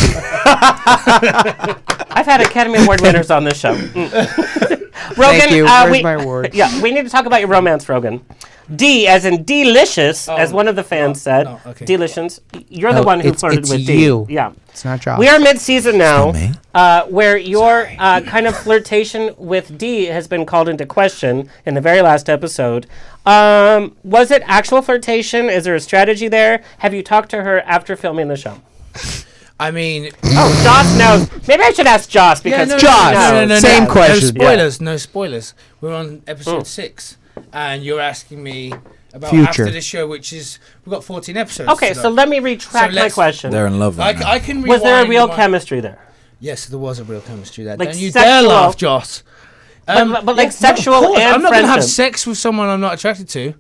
I've had Academy Award winners on this show. Rogan, Thank you. we, Where's my award? Yeah, we need to talk about your romance, Rogan. D, as in delicious, as one of the fans said. no, okay. Delicious. You're the No, one who it's flirted with you. D. Yeah. It's not Josh. We are mid-season now, It's not where your kind of flirtation with D has been called into question in the very last episode. Was it actual flirtation? Is there a strategy there? Have you talked to her after filming the show? I mean, Oh, Josh knows. Maybe I should ask Josh because no, Josh, knows. same question. No spoilers. No spoilers. We're on episode 6, and you're asking me about Future. after the show, which is we've got 14 episodes. Okay, to so go. let me retract So my let's- question. They're in love right now. I can. Was there a rewind real my- chemistry there? Yes, there was a real chemistry there. Like Don't you sexual- dare laugh, Josh. But like of sexual course, and I'm not gonna have friendship. sex with someone I'm not attracted to.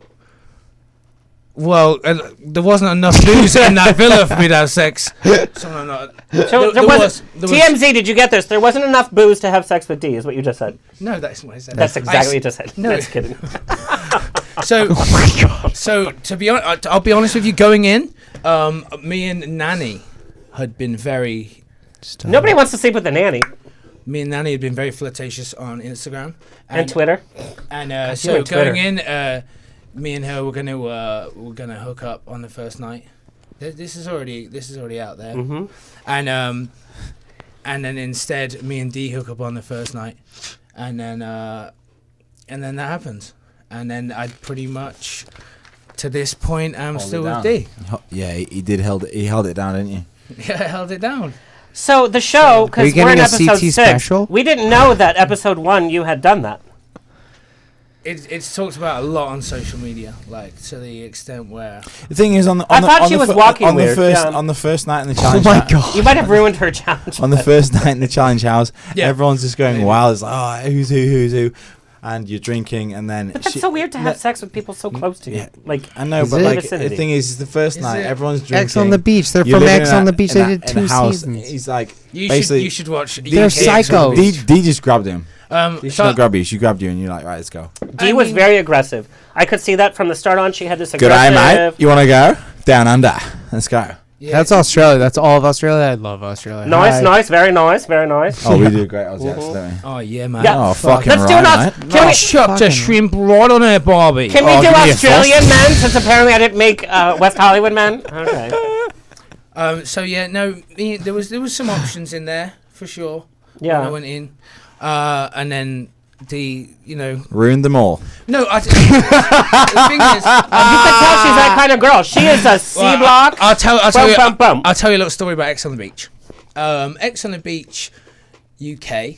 Well, there wasn't enough booze in that villa for me to have sex. Someone I'm not. So there was there TMZ. Did you get this? There wasn't enough booze to have sex with D. Is what you just said. No, that's what I said. That's exactly what you just said. No. Just kidding. So, so to be honest, I'll be honest with you. Going in, me and Nanny had been very. Nobody wants to sleep with the nanny Me and Nanny had been very flirtatious on Instagram and Twitter. And you so and Twitter. going in, me and her were gonna hook up on the first night. This is already out there. Mm-hmm. And and then instead me and D hook up on the first night, and then that happens, and then I pretty much to this point I'm still with D. Yeah, he held it down, didn't you? Yeah, I held it down. So the show, because we're in episode 6, special? we didn't know that episode 1 you had done that. It's talked about a lot on social media, like to the extent where The thing is, on the first night in the challenge. Oh my god! You might have ruined her challenge. On the first night in the challenge house, Yeah. everyone's just going wild. It's like, oh, who's who, and you're drinking, and then. But that's so weird to have sex with people so close to you. Yeah. Like, I know, Is but it? like Vicinity. the thing is the first Is night, it? everyone's drinking. X on the Beach. They're You're from living X in on the that- Beach. in They that- did in a 2 house. seasons. He's like, you basically, should watch. They're UK X on the psychos. Beach. D just grabbed him. She so- not grabbed you. She grabbed you, and you're like, right, let's go. D was very aggressive. I could see that from the start on. She had this Good eye, aggressive. mate. You want to go down under? Let's go. Yeah. That's Australia. That's all of Australia. I love Australia. Nice, Hi. nice, very nice, very nice. Oh, we do a great Aussie accent, don't we? Oh yeah, man. Yeah. Oh, fucking Let's do right, an mate. Can we Chucked a fucking- shrimp right on her, Barbie. Can we do give me a Australian men? Since apparently I didn't make West Hollywood men. Okay. So yeah, no, there was some options in there for sure. Yeah. When I went in, and then Ruined them all. No, the thing is, you can tell she's that kind of girl. She is a C block. I'll tell Boom, you. boom, boom. I'll tell you a little story about X on the Beach. X on the Beach, UK,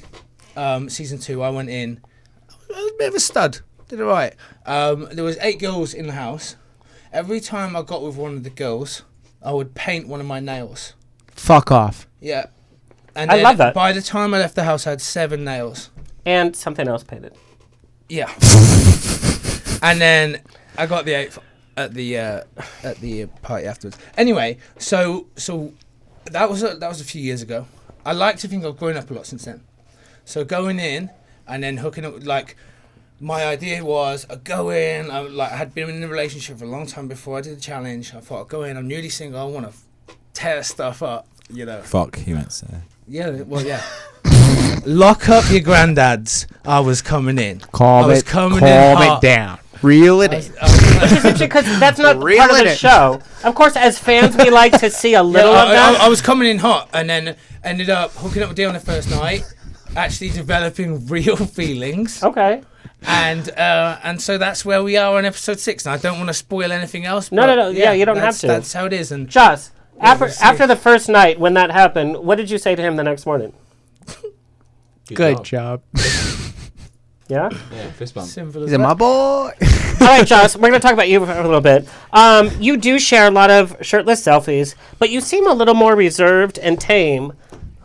season 2. I went in. I was a bit of a stud. Did it right. There was 8 girls in the house. Every time I got with one of the girls, I would paint one of my nails. Fuck off. Yeah. And I love that. By the time I left the house, I had 7 nails. And something else painted. Yeah. And then I got the 8th at the party afterwards. Anyway, so that was a few years ago. I like to think I've grown up a lot since then. So going in and then hooking up, like, my idea was I'd go in. I had been in a relationship for a long time before I did the challenge. I thought I'd go in. I'm newly single. I want to tear stuff up, you know. Fuck, he meant to say. Yeah, well, yeah. Lock up your granddads. I was coming in. Calm it down. Reel it in. Which is interesting because that's not Reel part of it the in. show. Of course, as fans, we like to see a little of that. I was coming in hot and then ended up hooking up with Dee on the first night, actually developing real feelings. Okay. And so that's where we are on episode 6. And I don't want to spoil anything else. No. Yeah, you don't have to. That's how it is. And Joss, we'll see. after the first night when that happened, what did you say to him the next morning? Good job. Yeah? Yeah, fist bump. simple as He's my that. boy. All right, Joss, we're going to talk about you for a little bit. You do share a lot of shirtless selfies, but you seem a little more reserved and tame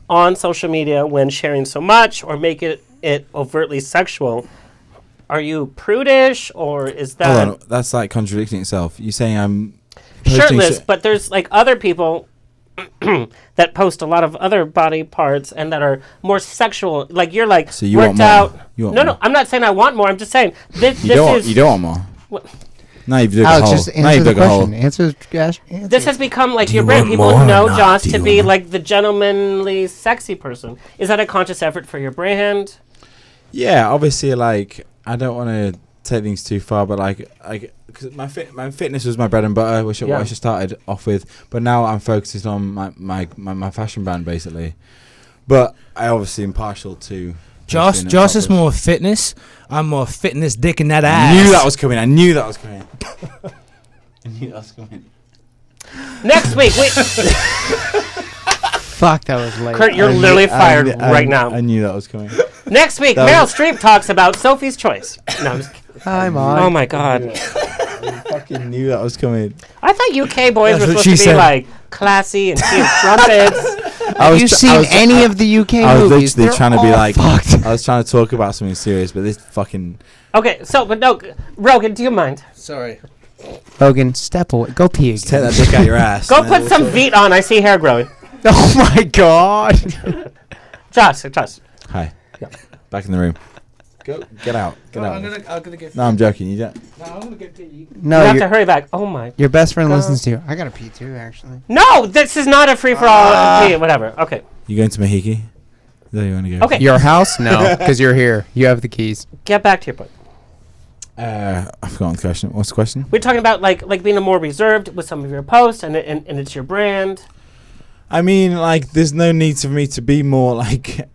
on social media when sharing so much or make it overtly sexual. Are you prudish or is that... Hold on, that's like contradicting itself. You're saying I'm posting shirtless, but there's like other people that post a lot of other body parts and that are more sexual. Like you're like So you worked want more. out. You want no, more. I'm not saying I want more. I'm just saying this You don't. is You don't want more. What? Now you've dug a Alex, hole. just Now answer you've the dug a hole. question. Answer, Josh. Answer. This has become like Do your you brand. want People more or know not? Joss Do to you be want more? like the gentlemanly, sexy person. Is that a conscious effort for your brand? Yeah, obviously, like I don't want to take things too far, but cause my fitness was my bread and butter, which Yeah. I started off with. But now I'm focused on my fashion brand basically. But I obviously am partial to. Joss is more fitness. I'm more fitness dick in that ass. I knew that was coming. I knew that was coming. Next week, Fuck, that was late. Kurt, you're literally fired right now. I knew that was coming. Next week, Meryl Streep talks about Sophie's Choice. No, I'm just kidding. Hi, Mom. Oh my God. I fucking knew that was coming. I thought UK boys That's were what supposed to be she said. like classy and cute trumpets. Have you seen any of the UK I was movies? literally They're trying to be all like. fucked. I was trying to talk about something serious, but this fucking. Okay, but no, Rogan, do you mind? Sorry. Rogan, step away. Go pee Take again. that dick out your ass. Go and then put some we'll Veet on. I see hair growing. Oh my God. Josh. Hi. Back in the room. Go. Get out. Get out. I'm gonna get. No, I'm joking. You don't. No, I'm gonna get pee. No, you have to your, hurry back. Oh my. your best friend listens to you. I gotta pee too, actually. No, this is not a free for all. Whatever. Okay. You going to Mahiki? Is that where you want to go? Okay. Your house? No, because you're here. You have the keys. Get back to your point. I forgot the question. What's the question? We're talking about like being more reserved with some of your posts, and it's your brand. I mean, like, there's no need for me to be more like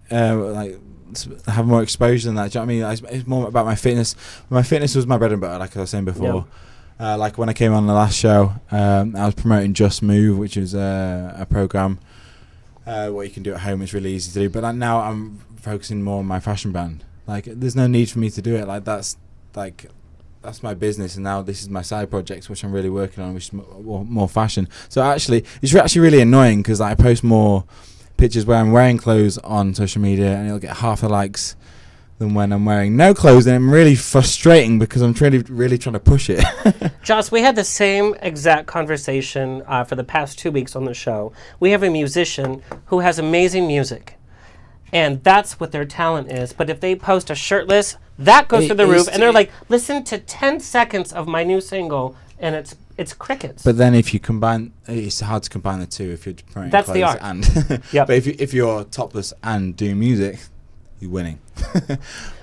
have more exposure than that. Do you know what I mean? It's more about my fitness. My fitness was my bread and butter, like I was saying before. Like when I came on the last show, I was promoting Just Move, which is a program what you can do at home. It's really easy to do. But like now I'm focusing more on my fashion brand. Like there's no need for me to do it. Like that's my business, and now this is my side project, which I'm really working on, which is more fashion. So actually, it's actually really annoying because I post more pictures where I'm wearing clothes on social media, and it'll get half the likes than when I'm wearing no clothes, and I'm really frustrating because I'm really trying to push it. Joss, we had the same exact conversation for the past 2 weeks on the show. We have a musician who has amazing music, and that's what their talent is. But if they post a shirtless, that goes through the roof, and they're like, listen to 10 seconds of my new single, and it's crickets. But then if you combine, it's hard to combine the two if you're promoting That's the art. and Yep. But if you're topless and doing music, you're winning.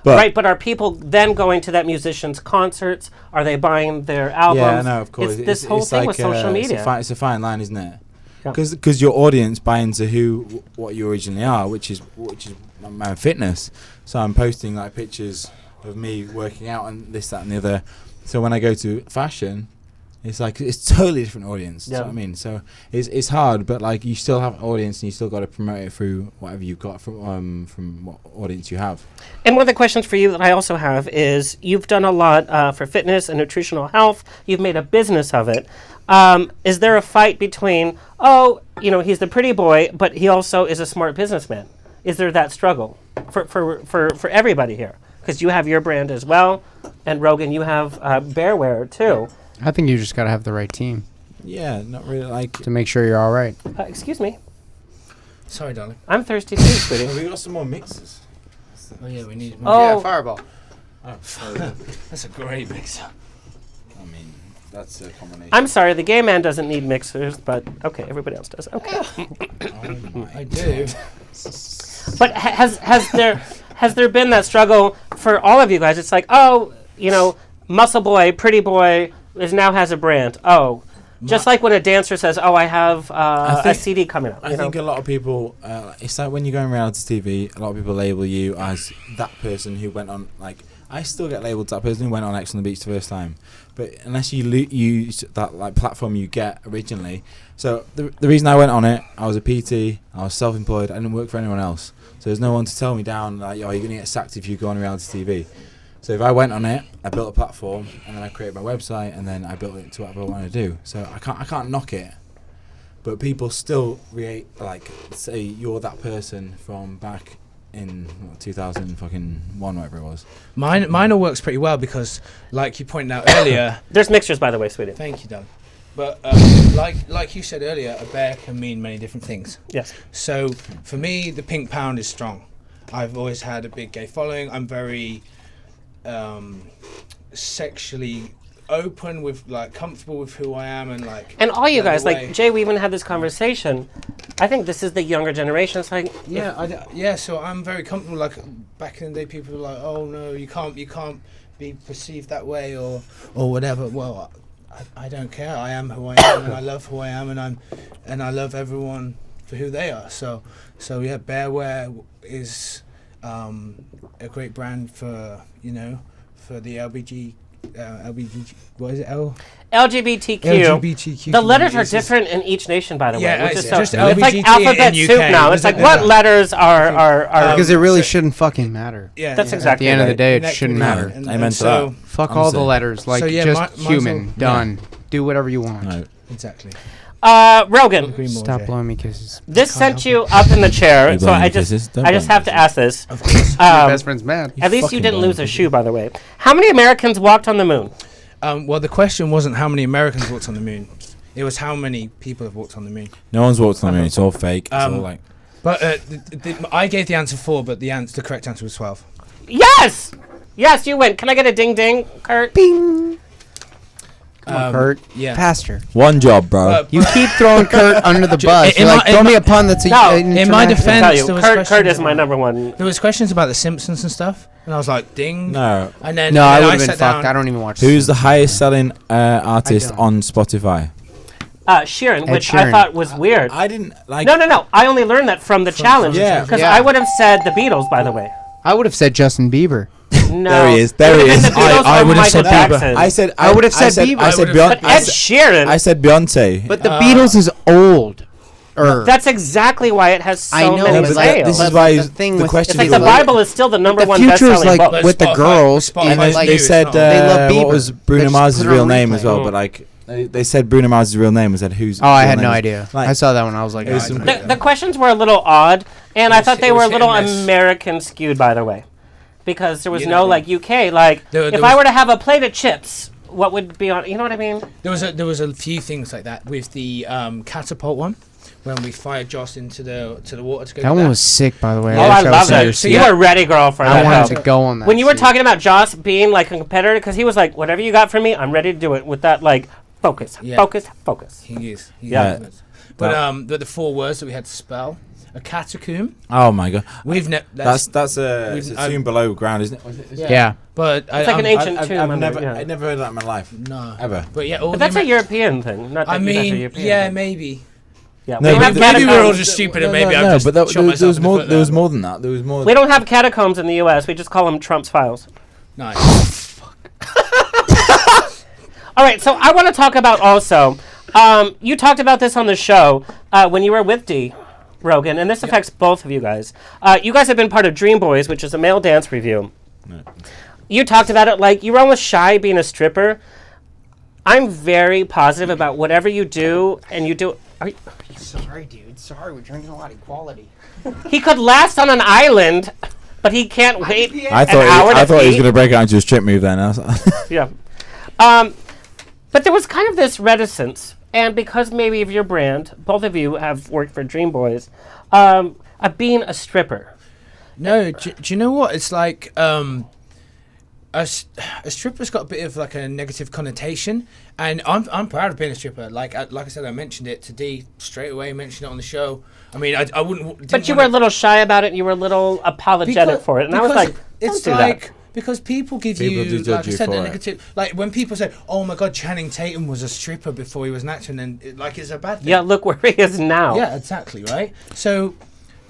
Right, but are people then going to that musician's concerts? Are they buying their albums? Yeah, no, of course. It's this whole thing like, with social media. It's a fine line, isn't it? Yeah. Because your audience buy into what you originally are, which is my fitness. So I'm posting like pictures of me working out and this, that, and the other. So when I go to fashion, it's like it's totally different audience. Yeah. You know what I mean? So it's hard, but like you still have an audience, and you still got to promote it through whatever you've got from what audience you have. And one of the questions for you that I also have is you've done a lot for fitness and nutritional health. You've made a business of it. Is there a fight between he's the pretty boy, but he also is a smart businessman? Is there that struggle for everybody here? Because you have your brand as well, and Rogan, you have Bearwear too. I think you just got to have the right team. Yeah, not really like to make sure you're all right. Excuse me. Sorry, darling. I'm thirsty too, sweetie. Have we got some more mixes? Oh yeah, we need more. Oh, yeah, Fireball. Oh, that's a great mixer. I mean, that's a combination. I'm sorry, the gay man doesn't need mixers, but okay, everybody else does. Okay. I do. But has there been that struggle for all of you guys? It's like, muscle boy, pretty boy now has a brand. Oh, just like when a dancer says, "Oh, I have a CD coming out." I think a lot of people. It's like when you go on reality TV, a lot of people label you as that person who went on. Like I still get labelled that person who went on X on the Beach the first time, but unless you use that like platform you get originally. So the reason I went on it, I was a PT, I was self-employed, I didn't work for anyone else. So there's no one to tell me down like, "Oh, you're gonna get sacked if you go on reality TV." So if I went on it, I built a platform, and then I created my website, and then I built it to whatever I want to do. So I can't knock it, but people still say you're that person from back in 2001, whatever it was. Mine all works pretty well because, like you pointed out earlier, there's mixtures, by the way, sweetie. Thank you, Doug. But like you said earlier, a bear can mean many different things. Yes. So for me, the pink pound is strong. I've always had a big gay following. I'm very sexually open with comfortable with who I am and all you guys Jay, we even had this conversation. I think this is the younger generation. It's like so I'm very comfortable. Like back in the day, people were like, "Oh no, you can't be perceived that way or whatever." Well, I don't care. I am who I am, and I love who I am, and I love everyone for who they are. So yeah, Bearwear is a great brand for the LBG, what is it? LGBTQ. The letters are different in each nation, by the way. Yeah, it's just it's like alphabet soup now. It's like what letters are because it really shouldn't fucking matter. Yeah, that's exactly. At the end of the day, it shouldn't matter. I meant that. Fuck all the letters. Like just human. Done. Do whatever you want. No. Exactly. Rogan, stop blowing me kisses. This sent you up in the chair, so I just have to ask this. Your best friend's mad. At least you didn't lose a shoe, by the way. How many Americans walked on the moon? Well, the question wasn't how many Americans walked on the moon. It was how many people have walked on the moon. No one's walked on the moon. It's all fake. It's all like. But I gave the answer 4, but the correct answer was 12. Yes, you win. Can I get a ding ding, Kurt? Bing. Come on, Kurt. Yeah. Pastor. One job, bro. You keep throwing Kurt under the bus. Throw me a pun that's in my defense, Kurt is my number one. There was questions about The Simpsons and stuff, and I was like, ding. No. And then I would have been fucked. I don't even watch. Who's the highest selling artist on Spotify? Sheeran, Ed which I Sheeran. thought was weird. I didn't like. No. I only learned that from the challenge. yeah. Because Yeah. I would have said the Beatles, by the way. I would have said Justin Bieber. No. There he is. It There would he have is. been the Beatles I or would have Michael said Bieber. Jackson. I would have said Bieber. I said would've- But Ed Sheeran, I said Beyonce. But the Beatles is old. that's exactly why it has so I know, many but that- sales. this is But why the thing the with- question It's like is the like- Bible is still the number the one future is best-selling like book. But with the Spotify- girls. Spotify And is they new, said it's not- They love what Bieber. was They Bruno just Mars' put it real on name replay. as well, but like they said Bruno Mars' real name. I said who's? Oh, I real had no name is. idea. Like, I saw that one. I was like, It was oh, I some- don't know. The questions were a little odd, and I thought they it were was a little hit and miss. American skewed, by the way, because there was You no know, like UK. Like, there if was- I were to have a plate of chips, what would be on? You know what I mean? There was a few things like that with the catapult one when we fired Joss into the water to go. That to one was sick, by the way. Oh, I wish love was there that. to So see you it. were ready, girl, for I that. wanted help. to go on that. When you were seat. talking about Joss being like a competitor, because he was like, whatever you got for me, I'm ready to do it with that like focus, Yeah. focus. He is. Yeah. But the 4 words that we had to spell: a catacomb. Oh my god, We've that's a we've- tomb below ground, isn't it? Yeah. But It's like an ancient tomb. I've under- never, yeah. I've never heard of that in my life. No. Ever. But yeah, all But the that's a Amer- European thing. Not that I you guys are mean, European, yeah, but- maybe. Yeah, No, we don't but have maybe we're all catacombs. just stupid, No, and maybe no, I no, just but shot myself there was in the more. foot There was there. more than that. There was more. We don't have catacombs in the U.S. We just call them Trump's files. Nice. All right, so I want to talk about also. You talked about this on the show when you were with D, Rogan, and this affects both of you guys. You guys have been part of Dream Boys, which is a male dance review. You talked about it like you were almost shy being a stripper. I'm very positive about whatever you do, and you do. Sorry, dude. Sorry, we're drinking a lot of quality. He could last on an island, but he can't wait I an thought hour I to thought he was pee. going to break out into a strip move then. I was like, Yeah. But there was kind of this reticence, and because maybe of your brand, both of you have worked for Dream Boys, of being a stripper. No, do you know what? It's like a stripper's got a bit of like a negative connotation, and I'm proud of being a stripper. Like I said, I mentioned it to D straight away. Mentioned it on the show. I mean, I wouldn't. But you were a little shy about it, and you were a little apologetic for it, and I was like, don't it's do like. that. Because people give People you, do judge like I you said, for the it. negative. Like when people say, "Oh my God, Channing Tatum was a stripper before he was an actor," and then like it's a bad thing. Yeah, look where he is now. Yeah, exactly, right? So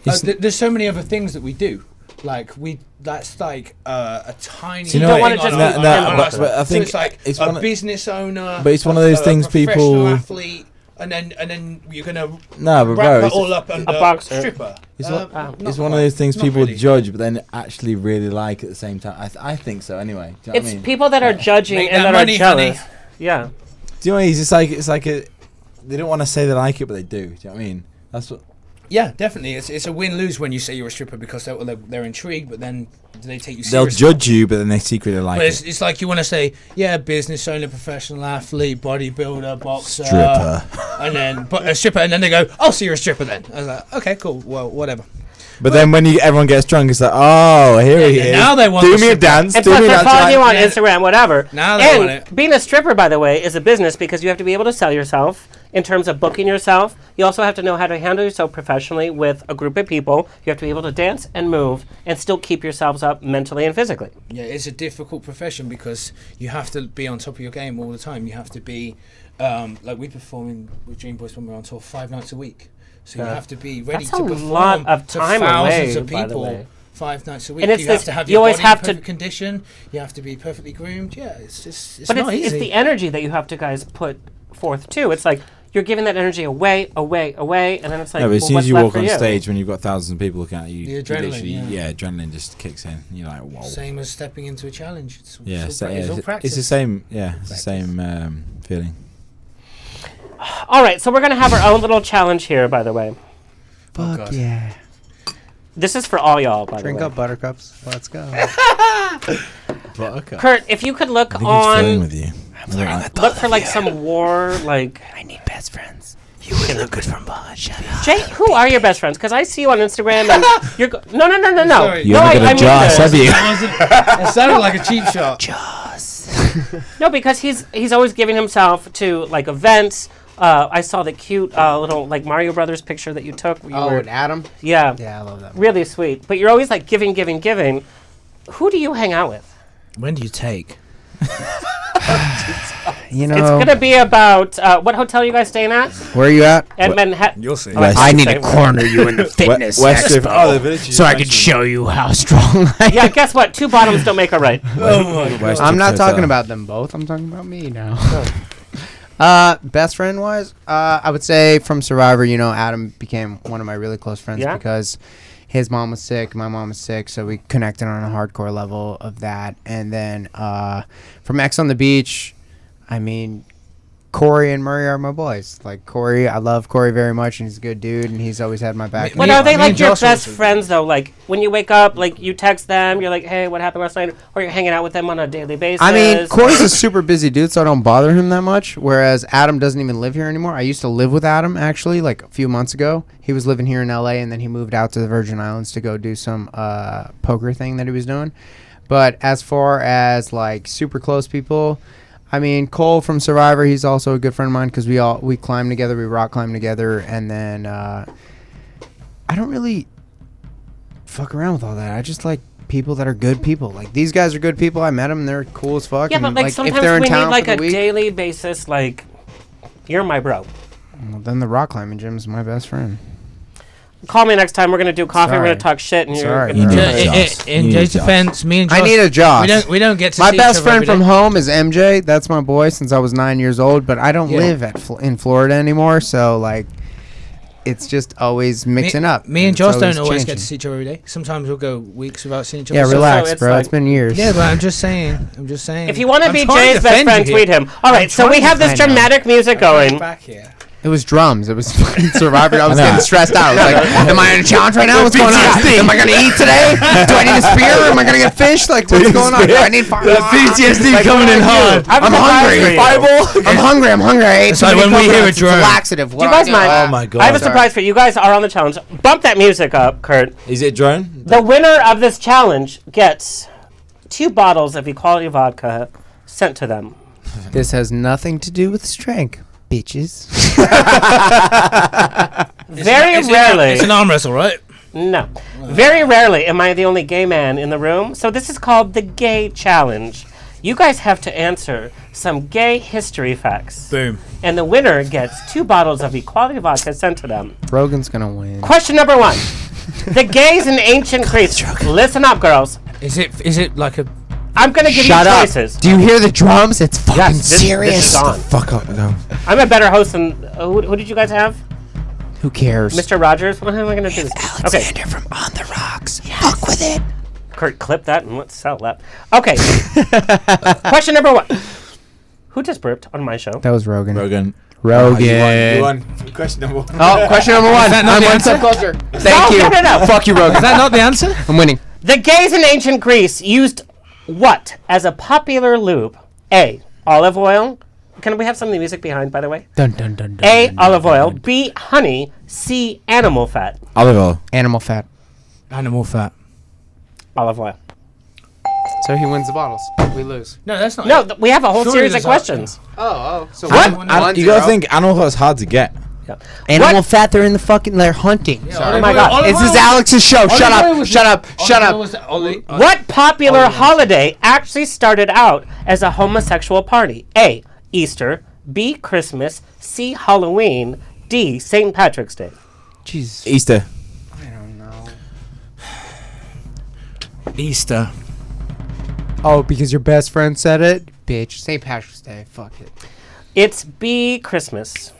there's so many other things that we do. Like that's like a tiny. So you know don't what, wanna just no, be- no, but I so think it's like it's a one of- business owner. but it's one of those things a professional people- athlete, and then you're gonna No, but wrap bro, that it's- all up under a boxer. stripper. It's, not it's one of quite. those things Not people really. judge, but then actually really like at the same time. I think so. Anyway, do you know It's what I mean? people that are judging Make and that that money, are jealous. honey. Yeah. Do you know what I mean? It's like a. They don't want to say they like it, but they do. Do you know what I mean? That's what. Yeah, definitely. It's a win-lose when you say you're a stripper because they're intrigued, but then they take you They'll seriously. judge you, but then they secretly like But it. it's like you want to say, yeah, business owner, professional athlete, bodybuilder, boxer, Stripper. and then but a stripper, and then they go, oh, so you're a stripper then? I was like, okay, cool, well, whatever. But then when everyone gets drunk, it's like, oh, here he is. now they want do the me a stripper. dance. And Do plus, me a they're dance. following you on Yeah. Instagram, whatever. Now they want And it. being a stripper, by the way, is a business because you have to be able to sell yourself in terms of booking yourself. You also have to know how to handle yourself professionally with a group of people. You have to be able to dance and move and still keep yourselves up mentally and physically. Yeah, it's a difficult profession because you have to be on top of your game all the time. You have to be, like we perform with Dream Boys when we're on tour 5 nights a week. So you have to be ready That's to a perform lot of to time thousands away, of by the people way. 5 nights a week. And it's you have this- to have you your always body have in to- perfect condition. You have to be perfectly groomed. Yeah, it's just But not it's easy. the energy that you have to guys put forth too. It's like you're giving that energy away, and then it's like, No, but as well, soon what's as you left walk for on you? stage when you've got thousands of people looking at you, The you adrenaline, literally, yeah. adrenaline just kicks in. You're like, whoa. Same as stepping into a challenge. It's Yeah, all, so, it's all yeah, practice. it's the same. Yeah, it's the same feeling. All right, so we're gonna have our own little challenge here, by the way. Oh, Fuck God. yeah. This is for all y'all, by Drink the way. up, buttercups. Let's go. Buttercup. Kurt, if you could look I think he's flirting on, with you. look for like some war, like. I need best friends. You would look good from behind. Shut up. Jay, who are your best friends? Because I see you on Instagram and you're no. Sorry. You no, haven't got a Joss, have you? It sounded like a cheap shot. No, because he's always giving himself to like events. I saw the cute little like Mario Brothers picture that you took. Where you Oh, were, and Adam? yeah, Yeah, I love that. really sweet. But you're always like giving. Who do you hang out with? When do you take? You know, It's gonna be about what hotel are you guys staying at? where are you at? At Manhattan. You'll see. West. I need to corner you in the fitness West expo, the village you so I just can show you how strong I am. Yeah, guess what? Two bottoms don't make a right. West I'm not Hotel. talking about them both. I'm talking about me now. Best friend wise, I would say from Survivor, you know, Adam became one of my really close friends Yeah? because his mom was sick, my mom was sick, so we connected on a hardcore level of that. And then from X on the Beach, I mean, Corey and Murray are my boys. Like Corey, I love Corey very much, and he's a good dude, and he's always had my back. But are they like your best friends though? Like when you wake up, like you text them, you're like, "Hey, what happened last night?" Or you're hanging out with them on a daily basis. I mean, Corey's a super busy dude, so I don't bother him that much. Whereas Adam doesn't even live here anymore. I used to live with Adam actually, like a few months ago. He was living here in LA, and then he moved out to the Virgin Islands to go do some poker thing that he was doing. But as far as like super close people, I mean, Cole from Survivor, he's also a good friend of mine because we climb together, we rock climb together, and then I don't really fuck around with all that. I just like people that are good people. Like these guys are good people. I met them; they're cool as fuck. yeah, but and, like if sometimes they're in we need town like for a the week, daily basis. Like, you're my bro. well, then the rock climbing gym is my best friend. Call me next time. We're gonna do coffee. We're Sorry. gonna talk shit, and Sorry, you're bro. gonna do Josh. In You need Jay's Josh. defense, me and Josh, I need a Josh. We don't get to My see best each other friend every from day. home is MJ. That's my boy since I was 9 years old. But I don't Yeah. live in Florida anymore, so like, it's just always mixing up. Me and It's Josh don't always changing. get to see each other every day. Sometimes we'll go weeks without seeing each other. Yeah, So- relax, it's bro. like- it's been years. Yeah, but I'm just saying. If you want to I'm be trying to Jay's best defend friend, you tweet here. him. All right, so we have this I know. dramatic music going. Back here. It was drums. It was fucking Survivor. I was I know. getting stressed out. I was like, am I in a challenge right now? What's going on? Am I going to eat today? Do I need a spear? Am I going to get fish? Like, what's going on? Do I need fire? PTSD coming in hard. I'm I'm surprised hungry. for you. I'm hungry. I ate It's too like many when we hear coconuts. a drone. It's a laxative. Do you guys mind? Oh my God. I have a Sorry. surprise for you. You guys are on the challenge. Bump that music up, Kurt. Is it drone? The winner of this challenge gets 2 bottles of Equality vodka sent to them. This has nothing to do with strength, bitches. Very rarely. It's an arm wrestle, right? No. Very rarely am I the only gay man in the room. So this is called the Gay Challenge. You guys have to answer some gay history facts. Boom. And the winner gets 2 bottles of Equality vodka sent to them. Rogan's going to win. Question number 1. The gays in ancient Greece. Listen up, girls. Is it like a? I'm going to give Shut you up. choices. Do you hear the drums? It's fucking Yes, this serious. is on. Fuck up. No. I'm a better host than... who did you guys have? Who cares? Mr. Rogers? What am I going to do? Okay. from On the Rocks. Fuck with it. Kurt, clip that and let's sell that. Okay. Question number 1. Who just burped on my show? That was Rogan. Rogan. Rogan. You won. Question number 1. Oh, question number 1. that not I'm the one answer? step closer. Thank you. No. Fuck you, Rogan. Is that not the answer? I'm winning. The gays in ancient Greece used what as a popular lube? A. Olive oil. Can we have some of the music behind, by the way? Dun, dun, dun, dun, A. dun, Olive dun, oil. dun. B. Honey. C. Animal fat. Olive oil. Animal fat. Animal fat. Olive oil. So he wins the bottles. We lose. No, that's not. No, we have a whole Surely series of there's a- questions. Oh. So You gotta think animal fat's hard to get. Animal What? fat, they're in the fucking, they're hunting. Oh my God. This is Alex's show. Shut up. Shut up. Shut up. What popular holiday actually started out as a homosexual party? A. Easter. B. Christmas. C. Halloween. D. St. Patrick's Day. Jesus. Easter. I don't know. Easter. Oh, because your best friend said it? Bitch. St. Patrick's Day. Fuck it. It's B. Christmas.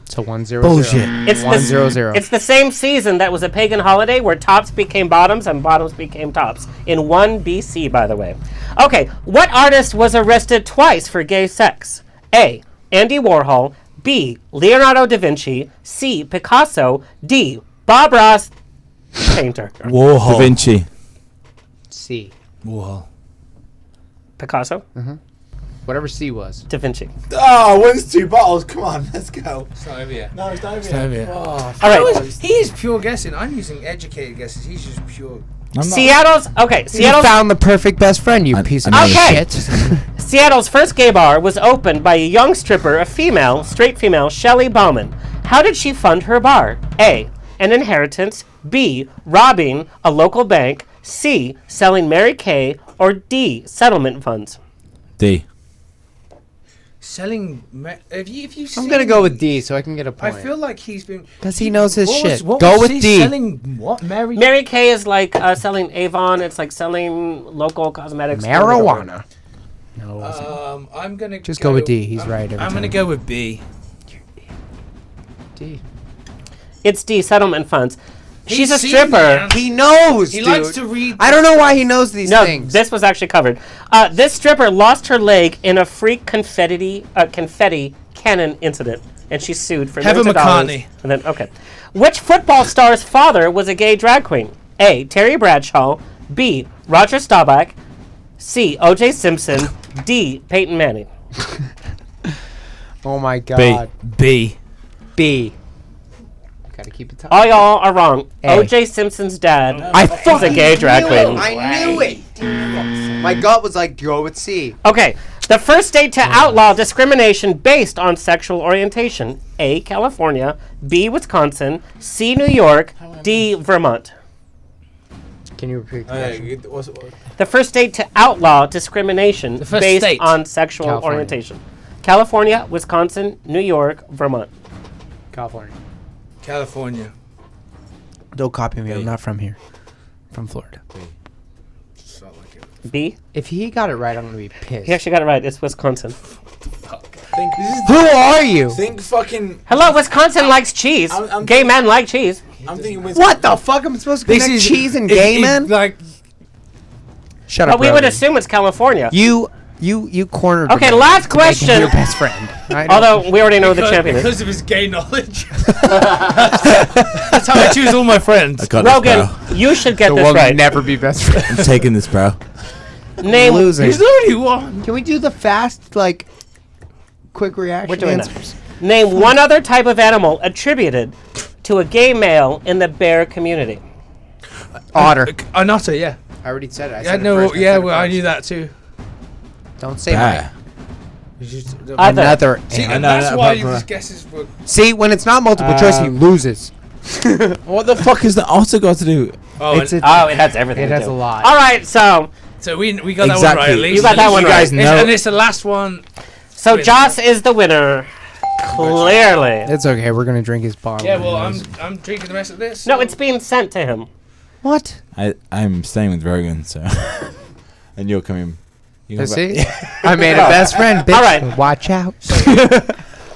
So 1-0-0. Bullshit. It's the, 1-0-0. it's the same season that was a pagan holiday where tops became bottoms and bottoms became tops. In 1 BC, by the way. Okay, what artist was arrested twice for gay sex? A. Andy Warhol. B. Leonardo da Vinci. C. Picasso. D. Bob Ross, painter. Warhol. Da Vinci. C. Warhol. Picasso? Whatever C was. Da Vinci. Oh, wins 2 bottles. Come on, let's go. It's not over yet. No, it's not It's not over yet. All right. He is pure guessing. I'm using educated guesses. He's just pure. Seattle's You Seattle's found the perfect best friend, you piece of know. Okay. shit. Seattle's first gay bar was opened by a young stripper, a female, straight female, Shelley Bauman. How did she fund her bar? A. An inheritance. B. Robbing a local bank. C. Selling Mary Kay. Or D. Settlement funds. D. If you I'm gonna go with D so I can get a I point. feel like he's been Because he knows his shit. What Go was with he D. Selling what? Mary Kay is like selling Avon. It's like selling local cosmetics. Marijuana. No, it wasn't. I'm gonna Just go with D. He's right every I'm gonna time. go with B. D. It's D. Settlement funds. She's a seen stripper. the He knows, He dude. likes to read. I don't know why he knows these No, things. this was actually covered. This stripper lost her leg in a freak confetti cannon incident, and she's sued for Heather millions of dollars. McCartney. And then, okay, which football star's father was a gay drag queen? A. Terry Bradshaw. B. Roger Staubach. C. O.J. Simpson. D. Peyton Manning. Oh my god. B. B. Gotta keep it tough. All y'all are wrong. A. O.J. Simpson's dad I is a fucking gay drag knew queen. it. I knew it. My gut was like, go with C. Okay, the first state to outlaw discrimination based on sexual orientation. A. California. B. Wisconsin. C. New York. D. Vermont. Can you repeat the question? The first state to outlaw discrimination The first based state. on sexual California. orientation. California, Wisconsin, New York, Vermont. California. California. Don't copy me. I'm not from here. I'm from Florida. B. If he got it right, I'm gonna be pissed. He actually got it right. It's Wisconsin. Who are you? Think fucking. Hello, Wisconsin likes cheese. I'm Gay men like cheese. I'm thinking. What the fuck? I'm supposed to connect cheese and gay men? Like Shut But up, we would Rogan. assume it's California. You cornered. Okay, Rogan last to make him question. Your best friend. I don't- Although we already know who the champion is. because of his gay knowledge. That's how I choose all my friends. I got this, Rogan, bro. you should get So this we'll right. never be best friends. I'm taking this, bro. Name. Losing. He's already won. Can we do the fast, like, quick reaction We're doing that. answers? Name one other type of animal attributed to a gay male in the bear community. Otter. An otter, yeah. I already said it. I Yeah, said it no, first, yeah, said it well, I first. knew that too. Don't say Bear. Either. another. See, animal. and that's why his guesses were. See, when it's not multiple choice, he loses. What the fuck is the otter got to do? Oh, It's and- Oh, it has everything. It to has do. a lot. All right, so so we got that one right at least. You got that one You right. guys know. And it's the last one. Joss is the winner. Clearly. It's okay. We're gonna drink his bottle. Yeah, well, anyways. I'm drinking the rest of this. No, so- it's being sent to him. What? I'm staying with Rogan, so. And you're coming. You Let's come see. back. I made a best friend, bitch. All right. Watch out.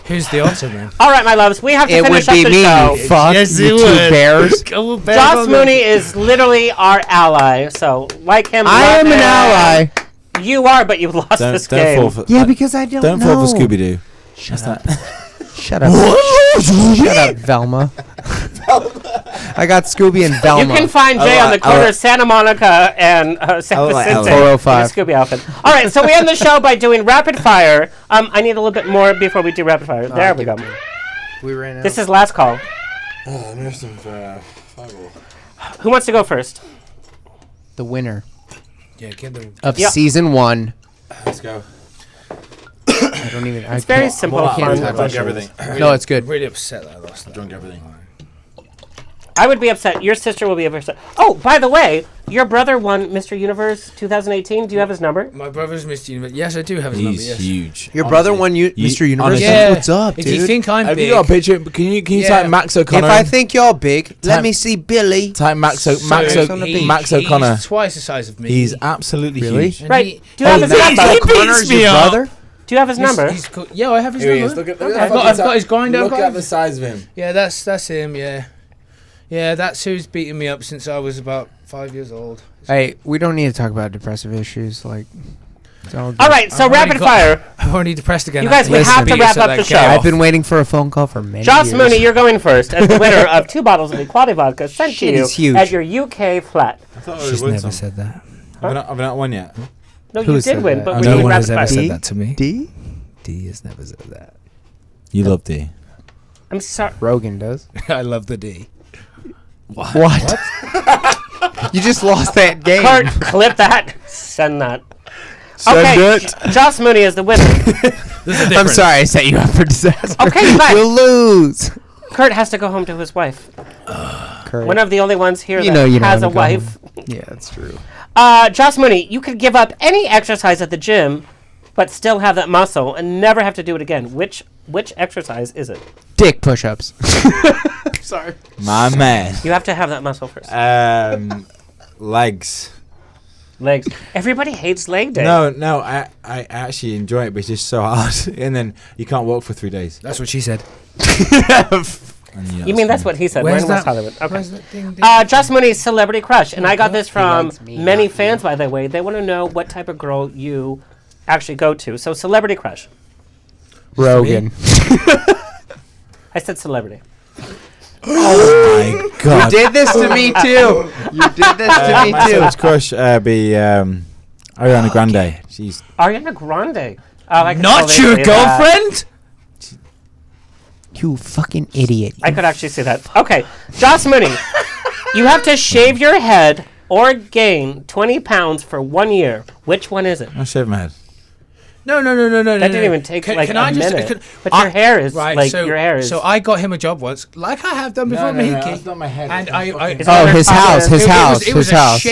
Who's the otter then? All right, my loves, we have to It would finish up be the me, show. you fuck. Yes, you it two would. bears. Joss Mooney is literally our ally, so like him. I love am an him. ally. You are, but you lost Don't, this don't game. fall for. Yeah, because I don't Don't know. fall for Scooby Doo. Shut up. Shut up. Shut up, Velma. I got Scooby and You Velma. can find Jay on the corner of Santa Monica and San like Vicente LA. in a 405. Scooby outfit. All right, so we end the show by doing rapid fire. I need a little bit more before we do rapid fire. There we go. We ran out. This is last call. I'm just fireball. Who wants to go first? the winner Yeah, get them. of Yep. season 1. Let's go. I don't even. It's very simple, I fun drunk questions. everything. No, it's good. I'm really upset that I lost that. Drunk everything. I would be upset. Your sister will be upset. Oh, by the way, your brother won Mr. Universe 2018. Do you have his number? My brother's Mr. Universe. Yes, I do have his number. He's Yes. huge. Your brother won you, Mr. Universe. honestly. Yeah. What's up, If dude? you think I'm Have big, you got a picture? Can you Yeah. type Max If O'Connor? I think you're big, let Type- me see Billy. type Max so Max he's O'Connor. twice the size of me. He's absolutely Really? huge. And Right. he- Do you have his Max number? O'Connor's your brother? Do you have his number? Yeah, I have his Here he number. is. Look at, I've got his grinder. Look at the size of him. Yeah, that's him. Yeah, yeah, that's who's beating me up since I was about 5 years old. Hey, we don't need to talk about depressive issues. Like, it's all good. All right, so I've already rapid got- fire. I'm already depressed again. You guys, we have to wrap up the show. I've been waiting for a phone call for many Joss years. Mooney, you're going first as the winner of 2 bottles of Equality Vodka sent to Shit you is huge. at your UK flat. I thought She's never said that. I've not won yet. No, Who you said did win, that? but Oh, we're no doing one rapid has ever fire. said that to me. D? D has never said that. You love D. I'm sorry. Rogan does. I love the D. What? You just lost that game. Kurt, clip that. Send that. Send Okay, it. Joss Mooney is the winner. I'm sorry I set you up for disaster. Okay, fine. We'll lose. Kurt has to go home to his wife. Kurt. One of the only ones here You know that you don't has a wanna go wife. Yeah, that's true. Joss Mooney, you could give up any exercise at the gym but still have that muscle and never have to do it again? Which exercise is it? Dick push-ups. Sorry. My man. You have to have that muscle first. Legs. Legs. Everybody hates leg day. No, I actually enjoy it, but it's just so hard. And then you can't walk for 3 days. That's what she said. You mean that's what he said? Where's We're in West that- Hollywood. Okay. where's that ding, Joss Mooney's celebrity crush, and I got this from likes me, many not fans, by the way. They want to know what type of girl you actually go to. So, celebrity crush. Rogan. I said celebrity. Oh my god. You did this to me too. You did this to me My too. son's crush be Ariana Grande. She's Ariana Grande. Oh, I could Not totally your see that. girlfriend? You fucking idiot. I could actually see that. Okay, Joss Mooney, you have to shave your head or gain 20 pounds for 1 year. Which one is it? I shaved my head. No. That didn't even take like a minute. But your hair is like your hair is. So I got him a job once, like I have done before Mahiki. that's not my head. And his house. It was His house.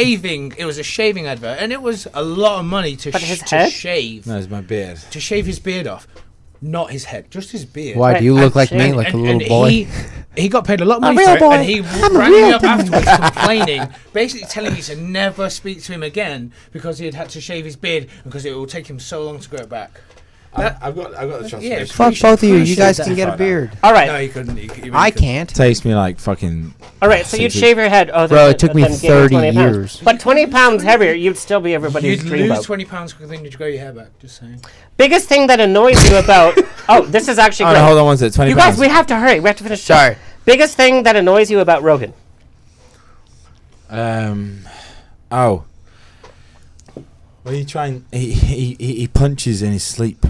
It was a shaving advert, and it was a lot of money to head? shave. No, it's my beard. To shave his beard off, not his head, just his beard. Why do you look like me, And- like a little boy? He got paid a lot of money real for it, boy. and he I'm a rang me real up boy. afterwards complaining, basically telling me to never speak to him again because he had to shave his beard because it will take him so long to grow it back. I've got the transformation. Yeah, Fuck appreciate- both of you. You appreciate guys that. can get a beard. All right. No, you couldn't. You really I couldn't. can't. Takes me like fucking. All right, so you'd 60. shave your head. Oh, Bro, it took me then gain 30 20 pounds. years. But 20 pounds heavier, you'd still be everybody's You'd dream lose boat. 20 pounds quicker than you'd grow your hair back. Just saying. Biggest thing that annoys you about... Oh, this is actually Oh, great. no, hold on one second. 20 You pounds. guys, we have to hurry. We have to finish. the show. Sorry. Biggest thing that annoys you about Rogan? Oh. Well, you try and he punches in his sleep.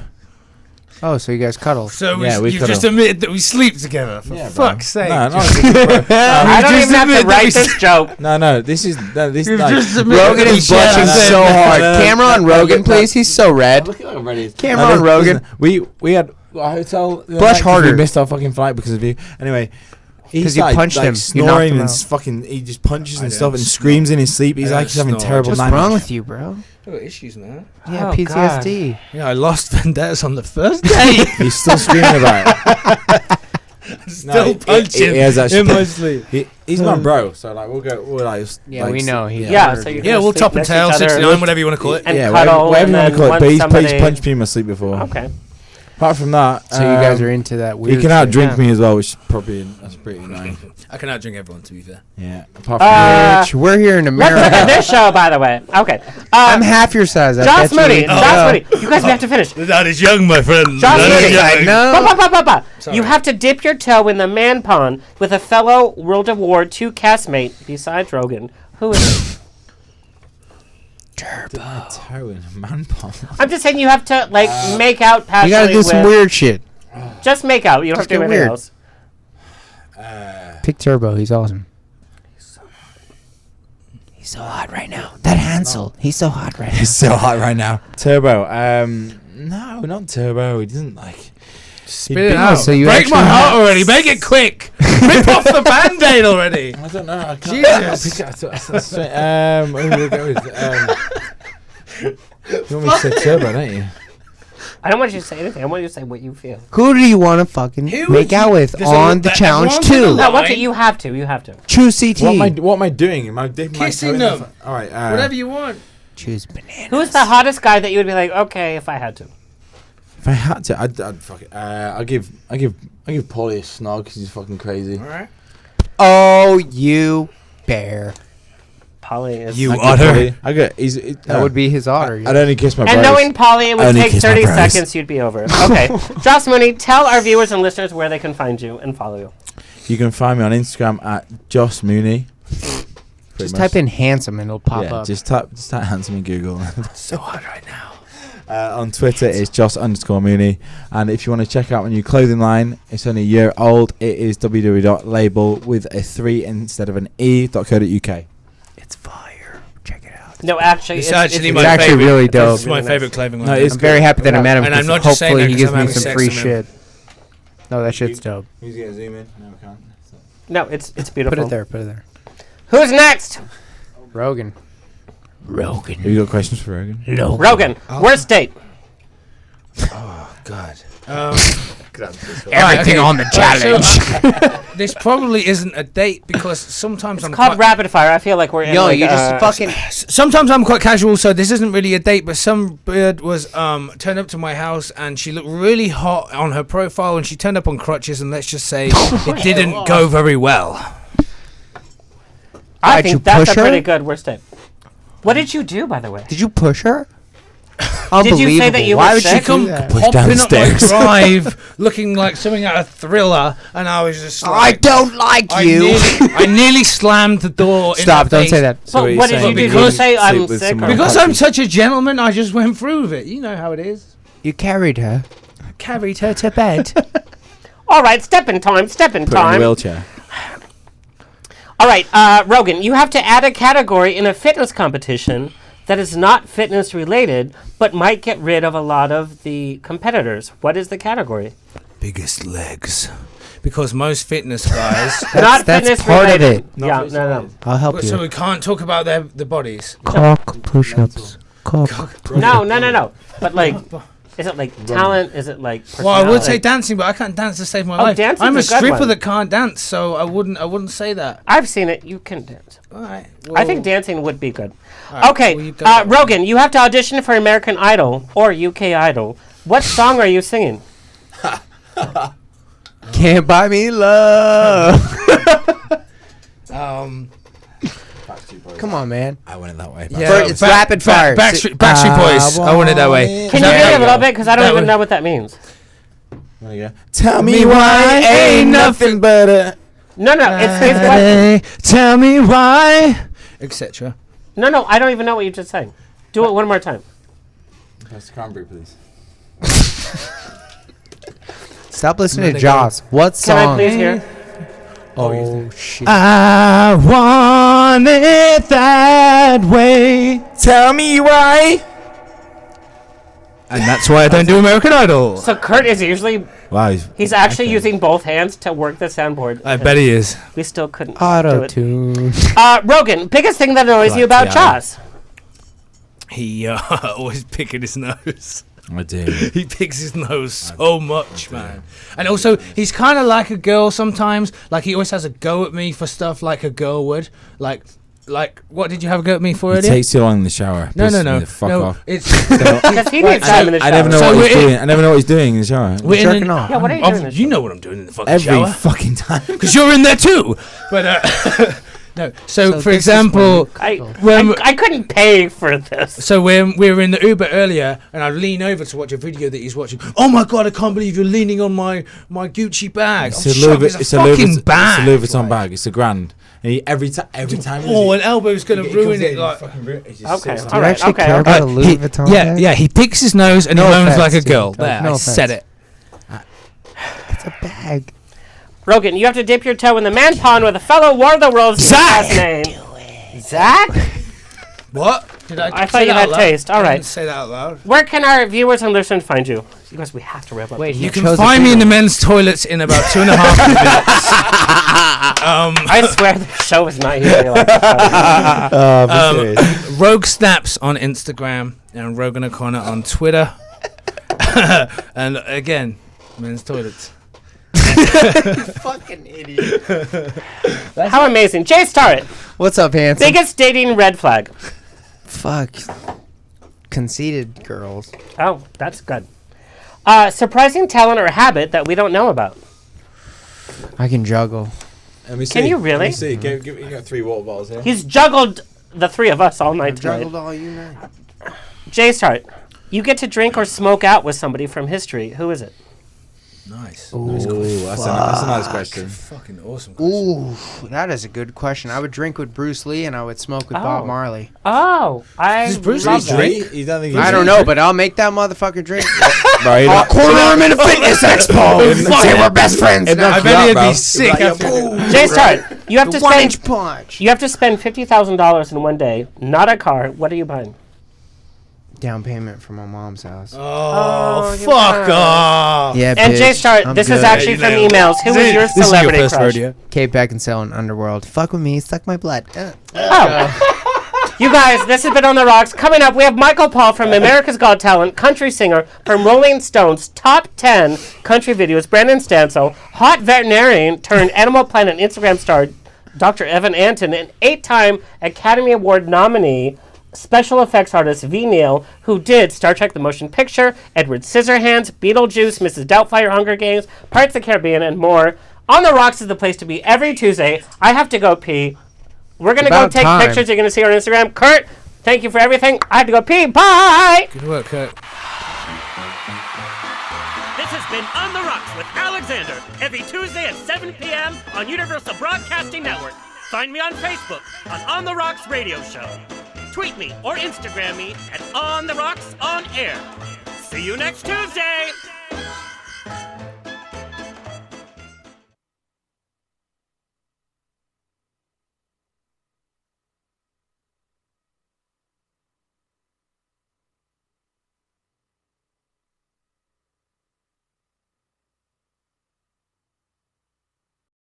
Oh, so you guys cuddle. So Yeah, we you cuddle. just admitted that we sleep together. For Yeah, bro. fuck's sake. No, no, I don't even have to write this joke. no. This is like, Rogan is blushing so hard. Camera on Rogan, please. He's so red. Look at how red he is. Camera on Rogan. We had a hotel. Blush harder. We missed our fucking flight because of you. Anyway. 'Cause you punched him. You knocked Snoring him and out. fucking, he just punches and don't stuff and snore. screams in his sleep. He's I like don't he's having snore. terrible What's nightmares. wrong with you, bro? I've got issues, man. Yeah, Oh, PTSD. Yeah, I lost vendettas on the first day. He's still screaming about it. Still punching he has that in my shit. sleep. He's my bro, so like we're like Yeah, we know. He Yeah, so you Yeah, we'll top and tail, 69, whatever you want to call it. And yeah, cuddle, whatever you and want to call then it. But he's somebody- punched me in my sleep before. Okay. Apart from that, So you guys are into that weird he can shit. outdrink Yeah. me as well, which is probably that's pretty annoying. I can outdrink everyone, to be fair. Yeah. Apart from Bitch, we're here in Let's look America. at this show, by the way. Okay. I'm half your size. I Joss bet you Mooney. didn't know. Joss Mooney. You guys, we have to finish. That is young, my friend. Joss Mooney. I know. Ba, ba, ba, ba, ba. Sorry. You have to dip your toe in the man pond with a fellow World of War II castmate besides Rogan. Who is it? my toe in a man palm. I'm just saying you have to like make out You passionately gotta do some with- weird shit. Just make out. You don't Just have to do get anything weird. else. Pick Turbo. He's awesome. He's so hot right now. That Hansel. He's so hot right now. He's so hot right now. Turbo. No, not Turbo. He doesn't like. Spit it out. So you Break my actually- heart already. Make it quick. Rip off the band-aid already. I don't know. I can't. Jesus. Who will we go with? You want me to say Turbo, don't you? I don't want you to say anything. I want you to say what you feel. Who do you want to fucking Who make would out you- with there's a- on the that challenge everyone's on the 2? line. No, what's it? You have to. You have to. Choose CT. What am I doing? Am I dipping my toe Kissing in the them. All right. Whatever you want. Choose banana. Who's the hottest guy that you would be like, okay, if I had to? If I had to, I'd fuck it. I give Paulie a snog because he's fucking crazy. All right. Oh, you bear. Polly is. You I give otter. Paulie- I got. That would be his otter. I'd only kiss my And bros. knowing Polly, it would Only take kiss my 30 bros. seconds. You'd be over. Okay. Joss Mooney, tell our viewers and listeners where they can find you and follow you. You can find me on Instagram at Joss Mooney. Just type in handsome and it'll pop yeah, up. just type handsome in Google. So hot right now. On Twitter, it's Joss_Mooney. And if you want to check out my new clothing line, it's only a year old. It is www.label with a 3 instead of an e.co.uk. It's fire. Check it out. No, actually, It's actually It's my actually favorite. really dope. It's my Really favorite nice. clothing line. No, it's I'm very happy that I met him. And I'm because not just saying hopefully that he 'cause gives I'm me having some sex free with him. shit. No, that shit's dope. Who's going to zoom in? No, I can't. No, it's beautiful. Put it there. Put it there. Who's next? Rogan. Have you got questions for Rogan? Rogan. Worst date. Oh God. Everything on the challenge. This probably isn't a date because sometimes I'm Called quite, rapid fire. I feel like we're in Yo, like, you just fucking. sometimes I'm quite casual, so this isn't really a date. But some bird was turned up to my house and she looked really hot on her profile, and she turned up on crutches, and let's just say it didn't go very well. I Did you think that's a push her? pretty good worst date. What did you do, by the way? Did you push her? Did you say that you Why were would sick? she Come do that? Push hopping up my downstairs. drive, looking like something out of Thriller, and I was just I like, don't like I you. I nearly slammed the door. Stop! In her Don't face. say that. So But what did you do? Did you because- say I'm sleep with sick? someone Or? Because I'm such a gentleman, I just went through with it. You know how it is. You carried her. Carried her to bed. All right, step in time. Step in Put her in a time. wheelchair. All right, Rogan, you have to add a category in a fitness competition that is not fitness related, but might get rid of a lot of the competitors. What is the category? Biggest legs. Because most fitness guys. Not that's fitness part of related. it. Yeah, no. I'll help So you. we can't talk about their bodies. Cock push-ups. Cock. No. But like, is it like talent? Is it like Well, I would say personality? dancing, but I can't dance to save my Oh, life. dancing's I'm a a good stripper one. that can't dance, so I wouldn't say that. I've seen it. You can dance. All right. I think dancing would be good. right, Okay, well, you go that way. Rogan, you have to audition for American Idol or UK Idol. What song are you singing? Can't buy me love. Come on, man. I went it that way. Yeah, It's rapid fire. Backstreet Boys. I want it that way. Can you That- read it a little bit? Because I don't that even way. know what that means. Tell me why ain't nothing but a. No, it's what? Hey, tell me why, etc. No, I don't even know what you just sang. Do it one more time. Pass the cranberry, please. Stop listening to Another Jaws. What Can I song? please hear? Oh shit. I want it that way. Tell me why. And that's why I don't do American Idol. So Kurt is usually, Wow. he's actually using both hands to work the soundboard. I bet he is. We still couldn't do Auto it. tune. Rogan, biggest thing that annoys you about Chas? He always picking his nose. I do. He picks his nose so much, man. And also, he's kind of like a girl sometimes. Like, he always has a go at me for stuff like a girl would. Like, what did you have a go at me for It earlier? takes too long in the shower. No. Pisses me the fuck off. It's Because he needs time in the shower. I never know So what he's we're in- doing. I never know what he's doing in the shower. we're in jerking an- off. Yeah, what are you doing in the You know what I'm doing in the fucking Every shower. fucking time. Because you're in there too. But no. So for this is example, I couldn't pay for this. so when we were in the Uber earlier, and I lean over to watch a video that he's watching. Oh my god! I can't believe you're leaning on my Gucci bag. It's I'm a shocked, Louis it's a fucking bag. It's a Louis Vuitton bag. It's a grand. And he, every time. Oh, an elbow's gonna ruin it. Like, Okay, Do all you right, actually okay. care about a okay. Louis Vuitton bag? yeah. He picks his nose and No he moans offense, like a dude. girl. No There, I said offense. it. It's a bag. Rogan, you have to dip your toe in the man pond with a fellow War of the Worlds last name. Zach? What? Did I thought say you that had out loud? taste. All I right. didn't say that out loud. Where can our viewers and listeners find you? You guys, we have to wrap up. Wait, You can chose a find me in the finger. men's toilets in about 2.5 minutes. I swear the show is not usually like this. Rogue Snaps on Instagram and Rogan O'Connor on Twitter. And again, men's toilets. Fucking idiot. How amazing. Jay Starrett, What's up, handsome? biggest dating red flag. Fuck. Conceited girls. Oh, that's good. Surprising talent or habit that we don't know about. I can juggle. Let me see. Can you really? Let me see. You got 3 water bottles here. He's juggled the three of us all night tonight. Juggled all you night. Jay Starrett, you get to drink or smoke out with somebody from history. Who is it? Nice. Ooh, that's a nice question. Fucking awesome question. Ooh, that is a good question. I would drink with Bruce Lee and I would smoke with Bob Oh. Marley. Oh, I Does Bruce love Lee that. drink? You don't think I don't know, but I'll make that motherfucker drink. Right, I'll corner him in a fitness expo. Say we're best friends. I now. bet he'd bro. be sick after. Jay Starrett, you have to The spend 1-inch punch. you have to spend $50,000 in one day. Not a car. What are you buying? Down payment for my mom's house. Oh, you fuck are. off. Yeah, And bitch, Jay Starrett, I'm this is good. actually you from nailed it. emails. Who was your This is celebrity first crush? rodeo. Kate Beckinsale in Underworld. Fuck with me, suck my blood. Oh, You guys, this has been On the Rocks. Coming up, we have Michael Paul from America's Got Talent, country singer from Rolling Stone's Top 10 Country Videos, Brandon Stanso, hot veterinarian turned Animal Planet Instagram star Dr. Evan Anton, and 8-time Academy Award nominee special effects artist V. Neal, who did Star Trek The Motion Picture, Edward Scissorhands, Beetlejuice, Mrs. Doubtfire, Hunger Games, Pirates of the Caribbean, and more. On the Rocks is the place to be every Tuesday. I have to go pee. We're going to go take pictures you're going to see on Instagram. Kurt, thank you for everything. I have to go pee. Bye! Good work, Kurt. This has been On the Rocks with Alexander, every Tuesday at 7 p.m. on Universal Broadcasting Network. Find me on Facebook on The Rocks Radio Show. Tweet me or Instagram me at On the Rocks On Air. See you next Tuesday!